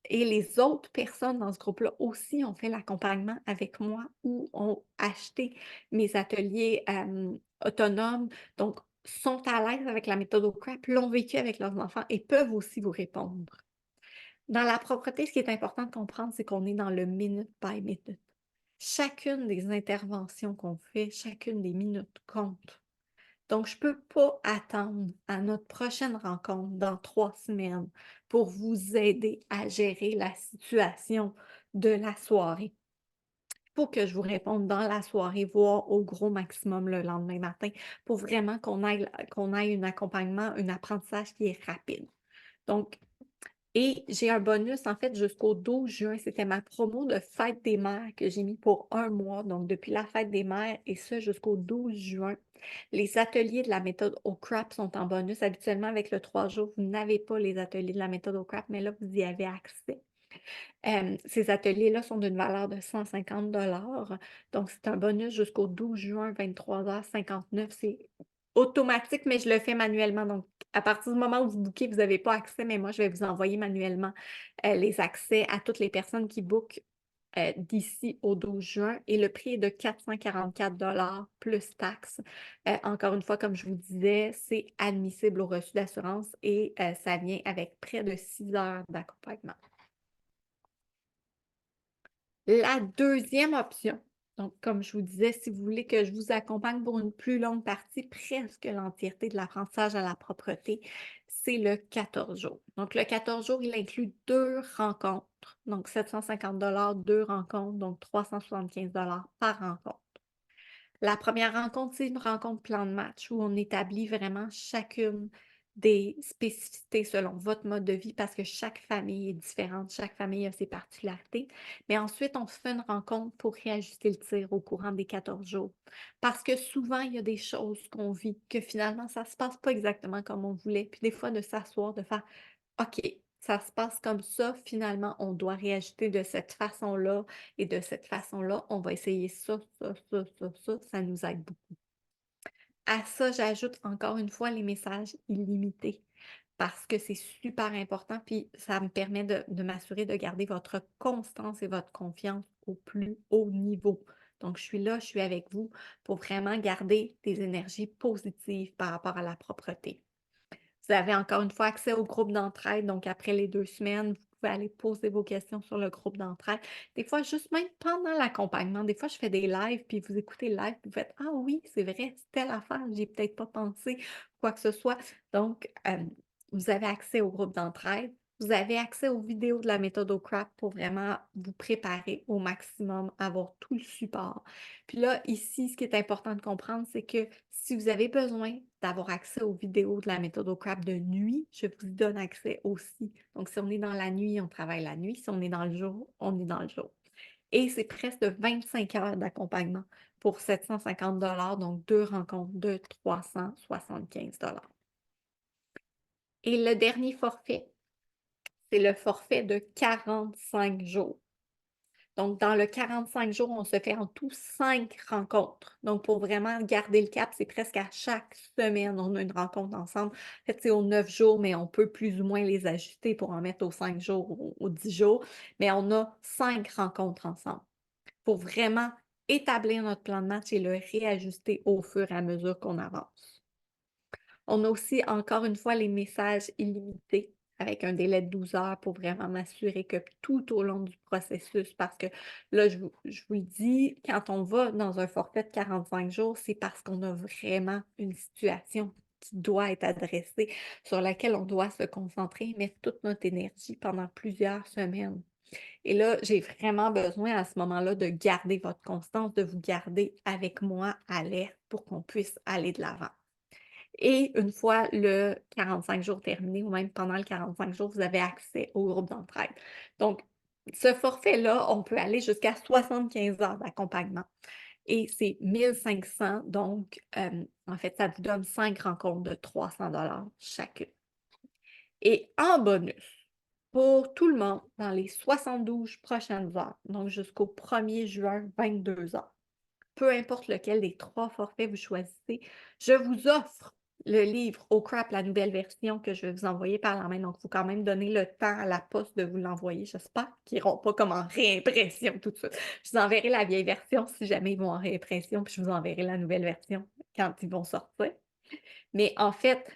Et les autres personnes dans ce groupe-là aussi ont fait l'accompagnement avec moi ou ont acheté mes ateliers autonomes, donc sont à l'aise avec la méthode OCRAP, l'ont vécu avec leurs enfants et peuvent aussi vous répondre. Dans la propreté, ce qui est important de comprendre, c'est qu'on est dans le minute by minute. Chacune des interventions qu'on fait, chacune des minutes compte. Donc, je ne peux pas attendre à notre prochaine rencontre dans 3 semaines pour vous aider à gérer la situation de la soirée. Il faut que je vous réponde dans la soirée, voire au gros maximum le lendemain matin, pour vraiment qu'on ait un accompagnement, un apprentissage qui est rapide. Donc, et j'ai un bonus, en fait, jusqu'au 12 juin. C'était ma promo de fête des mères que j'ai mis pour 1 mois, donc depuis la fête des mères et ça jusqu'au 12 juin. Les ateliers de la méthode OCRAP sont en bonus. Habituellement, avec le 3 jours, vous n'avez pas les ateliers de la méthode OCRAP, mais là, vous y avez accès. Ces ateliers-là sont d'une valeur de 150 $. Donc, c'est un bonus jusqu'au 12 juin, 23h59. C'est automatique, mais je le fais manuellement. Donc, à partir du moment où vous bookez, vous n'avez pas accès, mais moi, je vais vous envoyer manuellement les accès à toutes les personnes qui bookent d'ici au 12 juin. Et le prix est de 444 $ plus taxes. Encore une fois, comme je vous disais, c'est admissible au reçu d'assurance et ça vient avec près de 6 heures d'accompagnement. La deuxième option, donc comme je vous disais, si vous voulez que je vous accompagne pour une plus longue partie, presque l'entièreté de l'apprentissage à la propreté, c'est le 14 jours. Donc le 14 jours, il inclut 2 rencontres, donc 750 $, 2 rencontres, donc 375 $ par rencontre. La première rencontre, c'est une rencontre plan de match où on établit vraiment chacune des spécificités selon votre mode de vie parce que chaque famille est différente, chaque famille a ses particularités. Mais ensuite, on se fait une rencontre pour réajuster le tir au courant des 14 jours. Parce que souvent, il y a des choses qu'on vit que finalement, ça ne se passe pas exactement comme on voulait. Puis des fois, de s'asseoir, de faire OK, ça se passe comme ça, finalement, on doit réajuster de cette façon-là et de cette façon-là, on va essayer ça, ça nous aide beaucoup. À ça, j'ajoute encore une fois les messages illimités parce que c'est super important, puis ça me permet de m'assurer de garder votre constance et votre confiance au plus haut niveau. Donc, je suis là, je suis avec vous pour vraiment garder des énergies positives par rapport à la propreté. Vous avez encore une fois accès au groupe d'entraide. Donc, après les 2 semaines, vous pouvez aller poser vos questions sur le groupe d'entraide. Des fois, juste même pendant l'accompagnement, des fois, je fais des lives, puis vous écoutez le live, puis vous faites ah oui, c'est vrai, c'est telle affaire, j'y ai peut-être pas pensé, quoi que ce soit. Donc, vous avez accès au groupe d'entraide. Vous avez accès aux vidéos de la méthode OCRAP pour vraiment vous préparer au maximum, avoir tout le support. Puis là, ici, ce qui est important de comprendre, c'est que si vous avez besoin d'avoir accès aux vidéos de la méthode OCRAP de nuit, je vous donne accès aussi. Donc, si on est dans la nuit, on travaille la nuit. Si on est dans le jour, on est dans le jour. Et c'est presque 25 heures d'accompagnement pour 750 donc 2 rencontres de 375 . Et le dernier forfait, c'est le forfait de 45 jours. Donc, dans le 45 jours, on se fait en tout 5 rencontres. Donc, pour vraiment garder le cap, c'est presque à chaque semaine, on a une rencontre ensemble. En fait, c'est aux 9 jours, mais on peut plus ou moins les ajuster pour en mettre aux 5 jours ou aux 10 jours. Mais on a 5 rencontres ensemble pour vraiment établir notre plan de match et le réajuster au fur et à mesure qu'on avance. On a aussi, encore une fois, les messages illimités avec un délai de 12 heures pour vraiment m'assurer que tout au long du processus, parce que là, je vous le dis, quand on va dans un forfait de 45 jours, c'est parce qu'on a vraiment une situation qui doit être adressée, sur laquelle on doit se concentrer, mettre toute notre énergie pendant plusieurs semaines. Et là, j'ai vraiment besoin à ce moment-là de garder votre constance, de vous garder avec moi à l'air pour qu'on puisse aller de l'avant. Et une fois le 45 jours terminé ou même pendant le 45 jours, vous avez accès au groupe d'entraide. Donc, ce forfait-là, on peut aller jusqu'à 75 heures d'accompagnement et c'est 1 500. Donc, en fait, ça vous donne 5 rencontres de 300 chacune. Et en bonus, pour tout le monde, dans les 72 prochaines heures, donc jusqu'au 1er juin, 22 heures, peu importe lequel des 3 forfaits vous choisissez, je vous offre le livre Au Crap, la nouvelle version que je vais vous envoyer par la main. Donc, il faut quand même donner le temps à la poste de vous l'envoyer. J'espère qu'ils n'iront pas comme en réimpression tout de suite. Je vous enverrai la vieille version si jamais ils vont en réimpression, puis je vous enverrai la nouvelle version quand ils vont sortir. Mais en fait,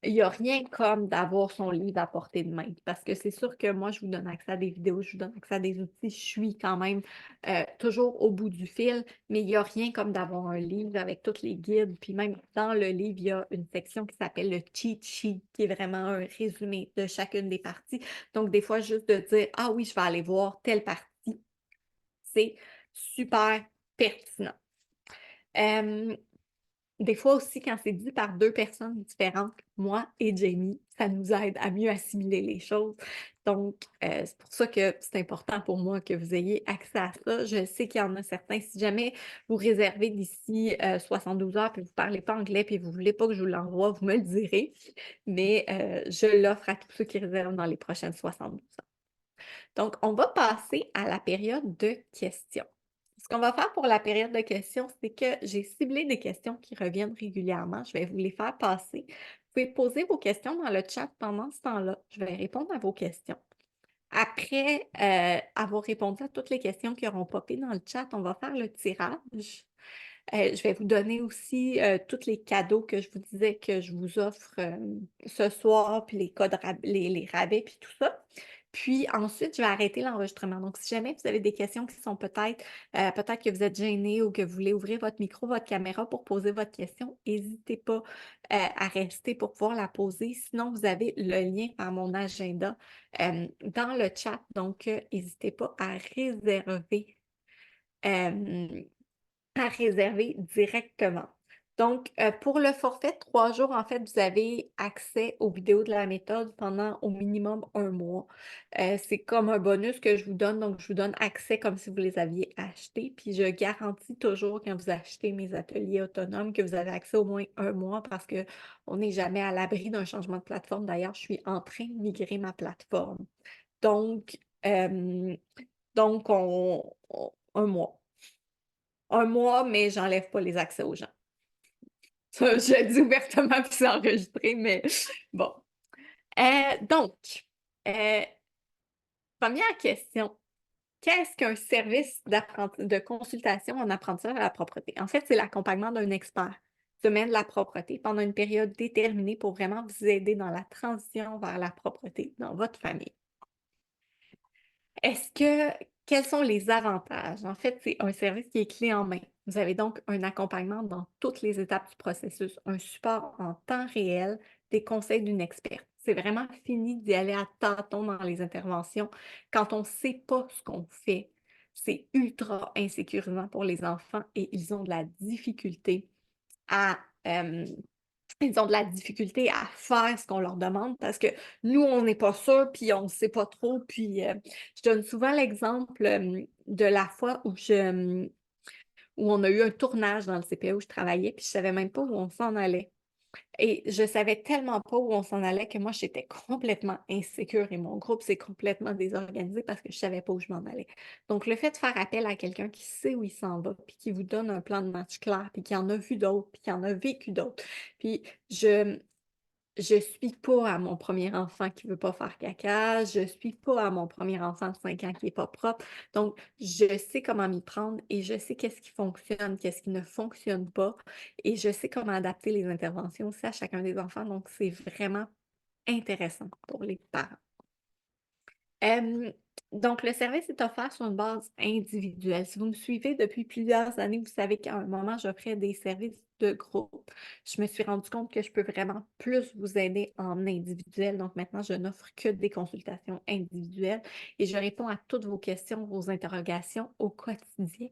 il n'y a rien comme d'avoir son livre à portée de main. Parce que c'est sûr que moi, je vous donne accès à des vidéos, je vous donne accès à des outils. Je suis quand même toujours au bout du fil, mais il n'y a rien comme d'avoir un livre avec tous les guides. Puis même dans le livre, il y a une section qui s'appelle le cheat sheet, qui est vraiment un résumé de chacune des parties. Donc, des fois, juste de dire, ah oui, je vais aller voir telle partie, c'est super pertinent. Des fois aussi, quand c'est dit par 2 personnes différentes, moi et Jamie, ça nous aide à mieux assimiler les choses. Donc, c'est pour ça que c'est important pour moi que vous ayez accès à ça. Je sais qu'il y en a certains, si jamais vous réservez d'ici 72 heures, puis vous ne parlez pas anglais, puis vous ne voulez pas que je vous l'envoie, vous me le direz. Mais je l'offre à tous ceux qui réservent dans les prochaines 72 heures. Donc, on va passer à la période de questions. Ce qu'on va faire pour la période de questions, c'est que j'ai ciblé des questions qui reviennent régulièrement. Je vais vous les faire passer. Vous pouvez poser vos questions dans le chat pendant ce temps-là. Je vais répondre à vos questions. Après avoir répondu à toutes les questions qui auront popé dans le chat, on va faire le tirage. Je vais vous donner aussi tous les cadeaux que je vous disais que je vous offre ce soir, puis les codes les rabais, puis tout ça. Puis ensuite, je vais arrêter l'enregistrement. Donc, si jamais vous avez des questions qui sont peut-être que vous êtes gêné ou que vous voulez ouvrir votre micro, votre caméra pour poser votre question, n'hésitez pas à rester pour pouvoir la poser. Sinon, vous avez le lien à mon agenda dans le chat. Donc, n'hésitez pas euh, à réserver directement. Donc, pour le forfait 3 jours, en fait, vous avez accès aux vidéos de la méthode pendant au minimum un mois. C'est comme un bonus que je vous donne, donc je vous donne accès comme si vous les aviez achetés. Puis je garantis toujours quand vous achetez mes ateliers autonomes que vous avez accès au moins un mois parce qu'on n'est jamais à l'abri d'un changement de plateforme. D'ailleurs, je suis en train de migrer ma plateforme. Donc, euh, donc un mois. Un mois, mais j'enlève pas les accès aux gens. Ça, je le dis ouvertement puis c'est enregistré, mais bon. Donc, euh, première question. Qu'est-ce qu'un service de consultation en apprentissage à la propreté? En fait, c'est l'accompagnement d'un expert du domaine de la propreté pendant une période déterminée pour vraiment vous aider dans la transition vers la propreté dans votre famille. Quels sont les avantages? En fait, c'est un service qui est clé en main. Vous avez donc un accompagnement dans toutes les étapes du processus, un support en temps réel, des conseils d'une experte. C'est vraiment fini d'y aller à tâtons dans les interventions quand on ne sait pas ce qu'on fait. C'est ultra insécurisant pour les enfants et ils ont de la difficulté à ils ont de la difficulté à faire ce qu'on leur demande parce que nous, on n'est pas sûr, puis on ne sait pas trop. Puis je donne souvent l'exemple de la fois où on a eu un tournage dans le CPE où je travaillais, puis je savais même pas où on s'en allait. Et je savais tellement pas où on s'en allait que moi, j'étais complètement insécure et mon groupe s'est complètement désorganisé parce que je savais pas où je m'en allais. Donc, le fait de faire appel à quelqu'un qui sait où il s'en va, puis qui vous donne un plan de match clair, puis qui en a vu d'autres, puis qui en a vécu d'autres. Puis, je suis pas à mon premier enfant qui veut pas faire caca, je suis pas à mon premier enfant de 5 ans qui est pas propre. Donc, je sais comment m'y prendre et je sais qu'est-ce qui fonctionne, qu'est-ce qui ne fonctionne pas et je sais comment adapter les interventions aussi à chacun des enfants. Donc, c'est vraiment intéressant pour les parents. Euh, donc, le service est offert sur une base individuelle. Si vous me suivez depuis plusieurs années, vous savez qu'à un moment, j'offrais des services de groupe. Je me suis rendu compte que je peux vraiment plus vous aider en individuel. Donc, maintenant, je n'offre que des consultations individuelles et je réponds à toutes vos questions, vos interrogations au quotidien.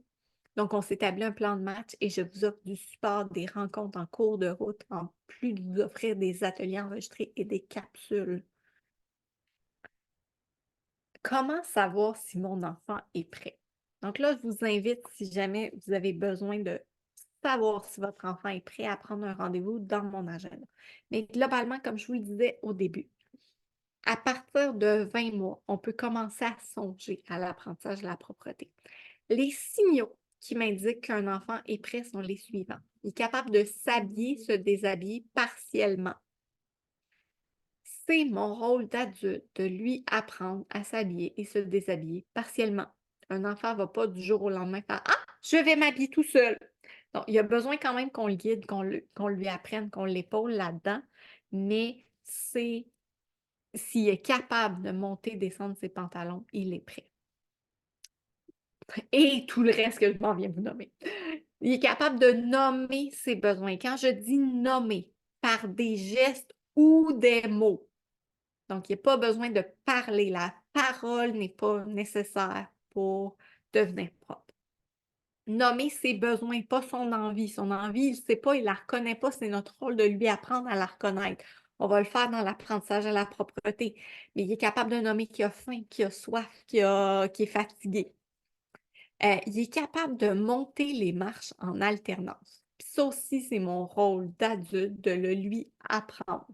Donc, on s'établit un plan de match et je vous offre du support, des rencontres en cours de route, en plus de vous offrir des ateliers enregistrés et des capsules. Comment savoir si mon enfant est prêt? Donc là, je vous invite, si jamais vous avez besoin de savoir si votre enfant est prêt à prendre un rendez-vous dans mon agenda. Mais globalement, comme je vous le disais au début, à partir de 20 mois, on peut commencer à songer à l'apprentissage de la propreté. Les signaux qui m'indiquent qu'un enfant est prêt sont les suivants. Il est capable de s'habiller, se déshabiller partiellement. C'est mon rôle d'adulte de lui apprendre à s'habiller et se déshabiller partiellement. Un enfant ne va pas du jour au lendemain faire Ah, je vais m'habiller tout seul. Donc, il y a besoin quand même qu'on le guide, qu'on lui apprenne, qu'on l'épaule là-dedans, mais c'est s'il est capable de monter, descendre ses pantalons, il est prêt. Et tout le reste que je m'en viens vous nommer. Il est capable de nommer ses besoins. Quand je dis nommer, par des gestes ou des mots. Donc, il n'y a pas besoin de parler. La parole n'est pas nécessaire pour devenir propre. Nommer ses besoins, pas son envie. Son envie, il ne sait pas, il ne la reconnaît pas. C'est notre rôle de lui apprendre à la reconnaître. On va le faire dans l'apprentissage à la propreté. Mais il est capable de nommer qu'il a faim, qu'il a soif, qu'il est fatigué. Il est capable de monter les marches en alternance. Puis ça aussi, c'est mon rôle d'adulte de le lui apprendre.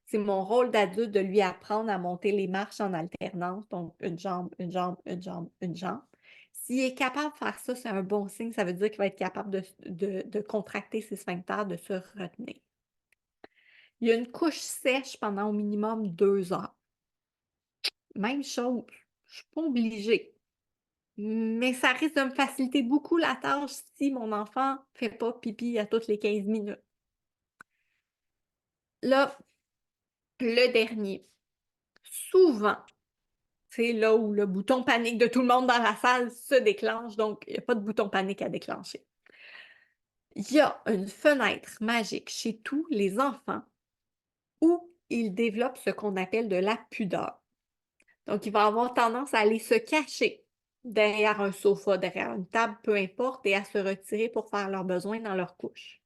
C'est mon rôle d'adulte de lui apprendre à monter les marches en alternance, donc une jambe, une jambe, une jambe, une jambe. S'il est capable de faire ça, c'est un bon signe. Ça veut dire qu'il va être capable de contracter ses sphincters, de se retenir. Il y a une couche sèche pendant au minimum 2 heures. Même chose, je ne suis pas obligée. Mais ça risque de me faciliter beaucoup la tâche si mon enfant ne fait pas pipi à toutes les 15 minutes. Là, le dernier. Souvent, c'est là où le bouton panique de tout le monde dans la salle se déclenche, donc il n'y a pas de bouton panique à déclencher. Il y a une fenêtre magique chez tous les enfants où ils développent ce qu'on appelle de la pudeur. Donc, il va avoir tendance à aller se cacher derrière un sofa, derrière une table, peu importe, et à se retirer pour faire leurs besoins dans leur couche.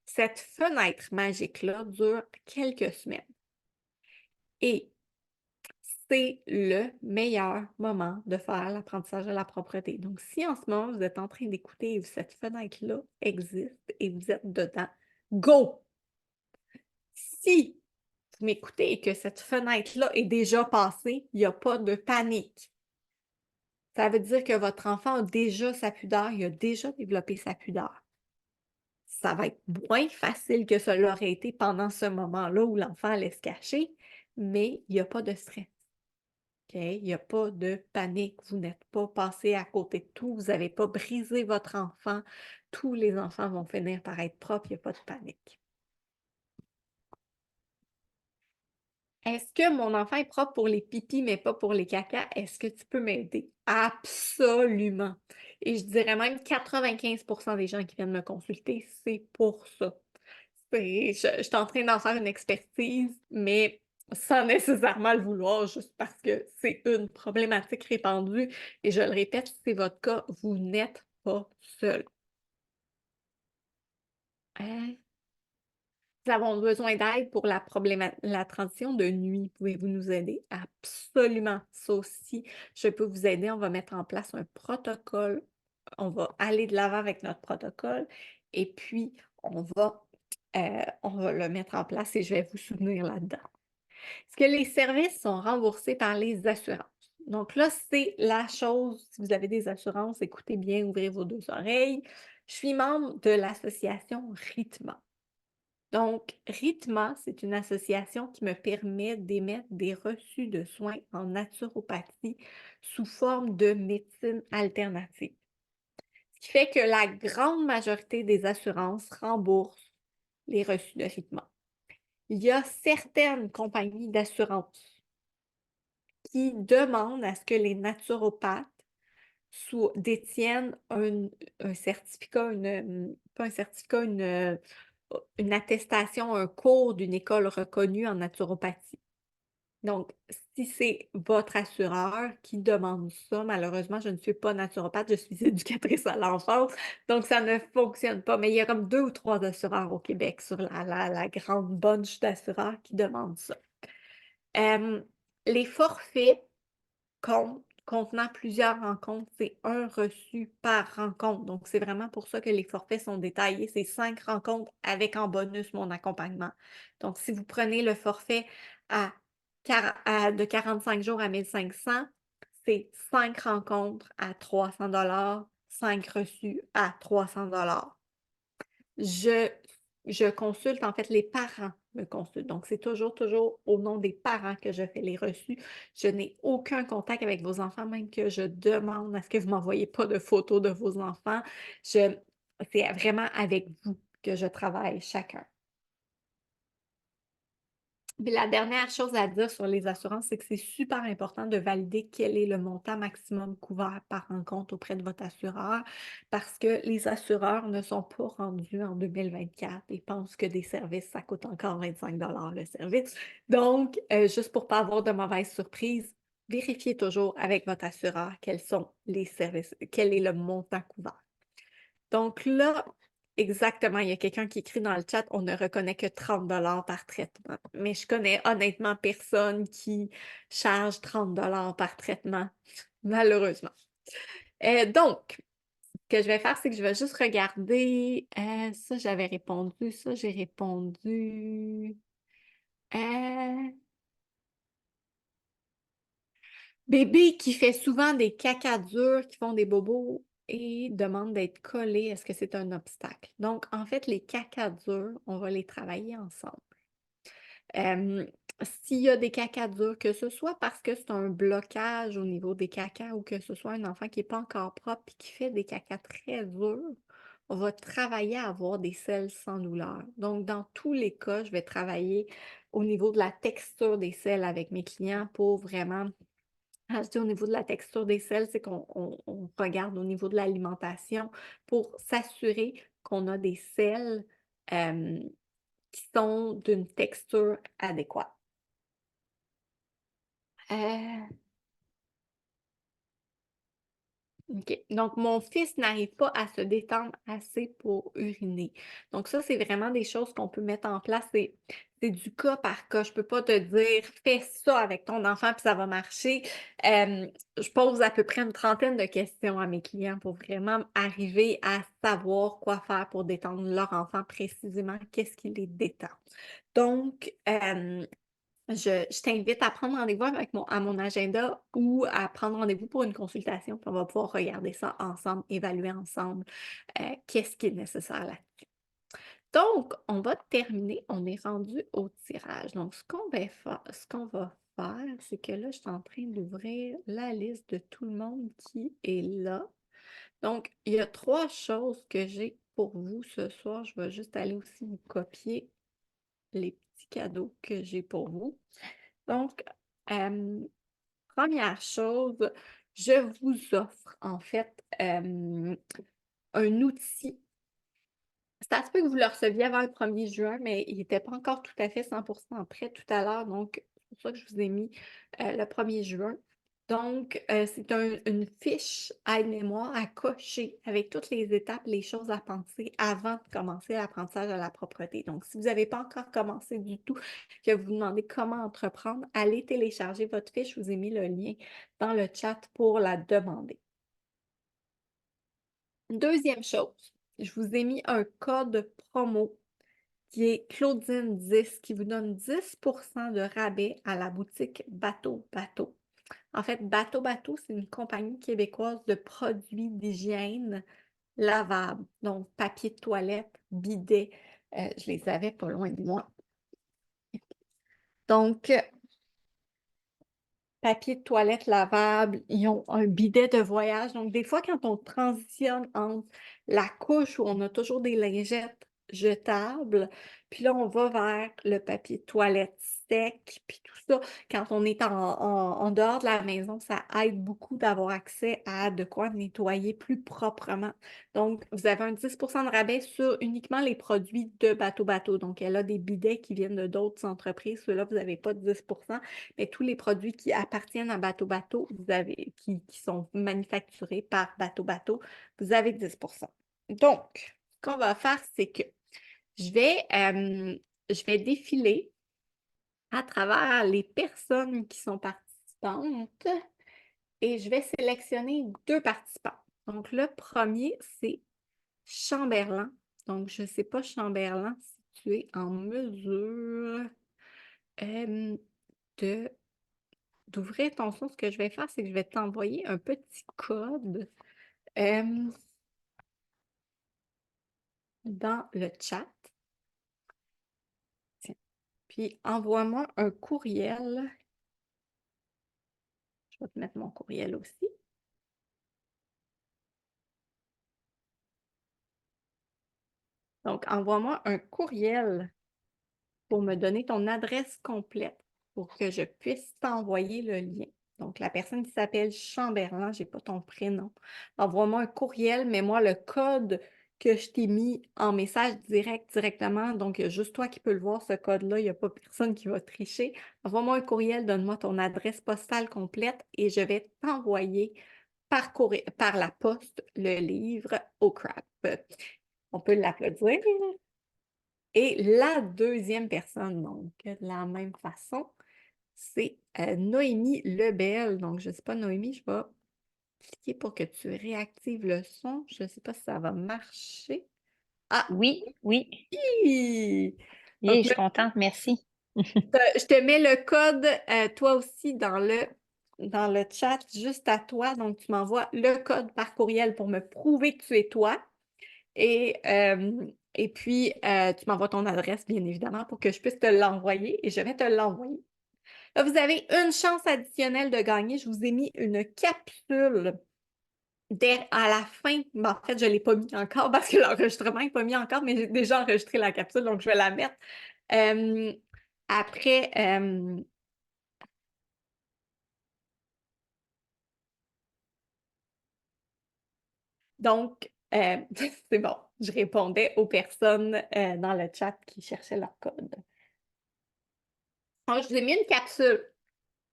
Cette fenêtre magique-là dure quelques semaines. Et c'est le meilleur moment de faire l'apprentissage de la propreté. Donc, si en ce moment, vous êtes en train d'écouter et cette fenêtre-là existe et vous êtes dedans, go! Si vous m'écoutez et que cette fenêtre-là est déjà passée, il n'y a pas de panique. Ça veut dire que votre enfant a déjà sa pudeur, il a déjà développé sa pudeur. ça va être moins facile que ça l'aurait été pendant ce moment-là où l'enfant allait se cacher, mais il n'y a pas de stress. OK? Il n'y a pas de panique. Vous n'êtes pas passé à côté de tout. Vous n'avez pas brisé votre enfant. Tous les enfants vont finir par être propres. Il n'y a pas de panique. Est-ce que mon enfant est propre pour les pipis, mais pas pour les cacas? Est-ce que tu peux m'aider? Absolument. Et je dirais même 95% des gens qui viennent me consulter, c'est pour ça. Je suis en train d'en faire une expertise, mais sans nécessairement le vouloir, juste parce que c'est une problématique répandue. Et je le répète, si c'est votre cas, vous n'êtes pas seul. Hein? Nous avons besoin d'aide pour la transition de nuit. Pouvez-vous nous aider? Absolument. Ça aussi, je peux vous aider. On va mettre en place un protocole. On va aller de l'avant avec notre protocole et puis on va le mettre en place et je vais vous soutenir là-dedans. Est-ce que les services sont remboursés par les assurances? Donc là, c'est la chose, si vous avez des assurances, écoutez bien, ouvrez vos deux oreilles. Je suis membre de l'association Rhythma. Donc, Rhythma, c'est une association qui me permet d'émettre des reçus de soins en naturopathie sous forme de médecine alternative. Ce qui fait que la grande majorité des assurances remboursent les reçus de Rhythma. Il y a certaines compagnies d'assurance qui demandent à ce que les naturopathes détiennent un certificat, pas un certificat, une attestation, un cours d'une école reconnue en naturopathie. Donc, si c'est votre assureur qui demande ça, malheureusement, je ne suis pas naturopathe, je suis éducatrice à l'enfance, donc ça ne fonctionne pas. Mais il y a comme 2 ou 3 assureurs au Québec sur la grande bunch d'assureurs qui demandent ça. Les forfaits contenant plusieurs rencontres, c'est un reçu par rencontre. Donc, c'est vraiment pour ça que les forfaits sont détaillés. C'est 5 rencontres avec en bonus mon accompagnement. Donc, si vous prenez le forfait de 45 jours à 1500, c'est 5 rencontres à 300 $, 5 reçus à 300 $. Je consulte, en fait, les parents me consultent. Donc, c'est toujours au nom des parents que je fais les reçus. Je n'ai aucun contact avec vos enfants, même que je demande à ce que vous ne m'envoyez pas de photos de vos enfants. C'est vraiment avec vous que je travaille chacun. Puis la dernière chose à dire sur les assurances, c'est que c'est super important de valider quel est le montant maximum couvert par rencontre auprès de votre assureur parce que les assureurs ne sont pas rendus en 2024 et pensent que des services, ça coûte encore 25 le service. Donc, juste pour ne pas avoir de mauvaises surprises, vérifiez toujours avec votre assureur quels sont les services, quel est le montant couvert. Donc là, exactement, il y a quelqu'un qui écrit dans le chat, on ne reconnaît que 30 par traitement. Mais je connais honnêtement personne qui charge 30 par traitement, malheureusement. Donc, ce que je vais faire, c'est que je vais juste regarder. Ça, j'avais répondu. Ça, j'ai répondu. Euh, Bébé qui fait souvent des caca durs, qui font des bobos et demande d'être collé, est-ce que c'est un obstacle? Donc, en fait, les caca durs, on va les travailler ensemble. Euh, S'il y a des caca durs, que ce soit parce que c'est un blocage au niveau des caca ou que ce soit un enfant qui n'est pas encore propre et qui fait des caca très durs, on va travailler à avoir des selles sans douleur. Donc, dans tous les cas, je vais travailler au niveau de la texture des selles avec mes clients pour vraiment je dis au niveau de la texture des selles, c'est qu'on regarde au niveau de l'alimentation pour s'assurer qu'on a des selles qui sont d'une texture adéquate. Euh, OK. Donc, mon fils n'arrive pas à se détendre assez pour uriner. Donc, ça, c'est vraiment des choses qu'on peut mettre en place. C'est du cas par cas. Je ne peux pas te dire, fais ça avec ton enfant puis ça va marcher. Je pose à peu près une trentaine de questions à mes clients pour vraiment arriver à savoir quoi faire pour détendre leur enfant précisément, qu'est-ce qui les détend. Donc, je t'invite à prendre rendez-vous à mon agenda ou à prendre rendez-vous pour une consultation, puis on va pouvoir regarder ça ensemble, évaluer ensemble qu'est-ce qui est nécessaire là-dessus. Donc, on va terminer. On est rendu au tirage. Donc, ce qu'on va faire, c'est que là, je suis en train d'ouvrir la liste de tout le monde qui est là. Donc, il y a 3 choses que j'ai pour vous ce soir. Je vais juste aller aussi vous copier les petits cadeaux que j'ai pour vous. Donc, première chose, je vous offre en fait un outil. Ça se peut que vous le receviez avant le 1er juin, mais il n'était pas encore tout à fait 100% prêt tout à l'heure. Donc, c'est pour ça que je vous ai mis le 1er juin. Donc, c'est une fiche aide-mémoire à cocher avec toutes les étapes, les choses à penser avant de commencer l'apprentissage de la propreté. Donc, si vous n'avez pas encore commencé du tout, que vous vous demandez comment entreprendre, allez télécharger votre fiche. Je vous ai mis le lien dans le chat pour la demander. Deuxième chose, je vous ai mis un code promo qui est Claudine 10 qui vous donne 10% de rabais à la boutique Bateau Bateau. En fait, Bateau Bateau, c'est une compagnie québécoise de produits d'hygiène lavables, donc papier de toilette, bidet. Je les avais pas loin de moi. Donc, papier de toilette lavable, ils ont un bidet de voyage. Donc, des fois, quand on transitionne entre la couche où on a toujours des lingettes jetables, puis là, on va vers le papier de toilette sec, puis tout ça. Quand on est en dehors de la maison, ça aide beaucoup d'avoir accès à de quoi nettoyer plus proprement. Donc, vous avez un 10% de rabais sur uniquement les produits de Bateau Bateau. Donc, elle a des bidets qui viennent de d'autres entreprises. Ceux-là, vous n'avez pas de 10%. Mais tous les produits qui appartiennent à Bateau Bateau, qui sont manufacturés par Bateau Bateau, vous avez 10%. Donc, ce qu'on va faire, c'est que je vais défiler à travers les personnes qui sont participantes et je vais sélectionner 2 participants. Donc, le premier, c'est Chamberlain. Donc, je ne sais pas, Chamberlain, si tu es en mesure de d'ouvrir ton son. Ce que je vais faire, c'est que je vais t'envoyer un petit code dans le chat. Tiens. Puis envoie-moi un courriel. Je vais te mettre mon courriel aussi. Donc, envoie-moi un courriel pour me donner ton adresse complète pour que je puisse t'envoyer le lien. Donc, la personne qui s'appelle Chamberlain, je n'ai pas ton prénom. Envoie-moi un courriel, mets-moi le code que je t'ai mis en message directement. Donc, il y a juste toi qui peux le voir, ce code-là. Il n'y a pas personne qui va tricher. Envoie-moi un courriel, donne-moi ton adresse postale complète et je vais t'envoyer par la poste le livre au crap. On peut l'applaudir. Et la deuxième personne, donc, de la même façon, c'est Noémie Lebel. Donc, je ne sais pas, Noémie, je vais cliquer pour que tu réactives le son. Je ne sais pas si ça va marcher. Ah! Oui, oui. Oui! Je Donc, suis contente, merci. je te mets le code, toi aussi, dans le chat, juste à toi. Donc, tu m'envoies le code par courriel pour me prouver que tu es toi. Et puis, tu m'envoies ton adresse, bien évidemment, pour que je puisse te l'envoyer et je vais te l'envoyer. Là, vous avez une chance additionnelle de gagner. Je vous ai mis une capsule à la fin. Ben, en fait, je ne l'ai pas mis encore parce que l'enregistrement n'est pas mis encore, mais j'ai déjà enregistré la capsule, donc je vais la mettre. Après, donc, c'est bon. Je répondais aux personnes dans le chat qui cherchaient leur code. Alors, je vous ai mis une capsule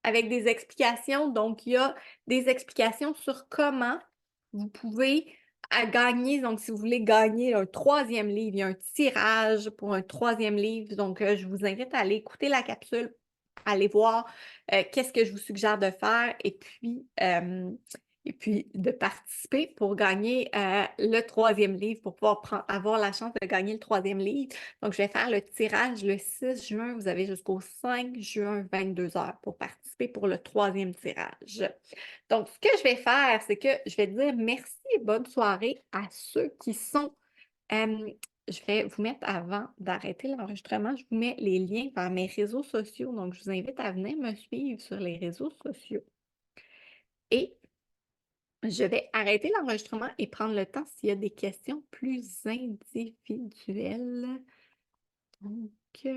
avec des explications. Donc, il y a des explications sur comment vous pouvez gagner. Donc, si vous voulez gagner un 3e livre, il y a un tirage pour un 3e livre. Donc, je vous invite à aller écouter la capsule, aller voir qu'est-ce que je vous suggère de faire et puis de participer pour gagner le 3e livre, pour pouvoir avoir la chance de gagner le 3e livre. Donc, je vais faire le tirage le 6 juin. Vous avez jusqu'au 5 juin, 22 heures pour participer pour le 3e tirage. Donc, ce que je vais faire, c'est que je vais dire merci et bonne soirée à ceux qui sont je vais vous mettre avant d'arrêter l'enregistrement, je vous mets les liens vers mes réseaux sociaux. Donc, je vous invite à venir me suivre sur les réseaux sociaux. Et je vais arrêter l'enregistrement et prendre le temps s'il y a des questions plus individuelles. Donc,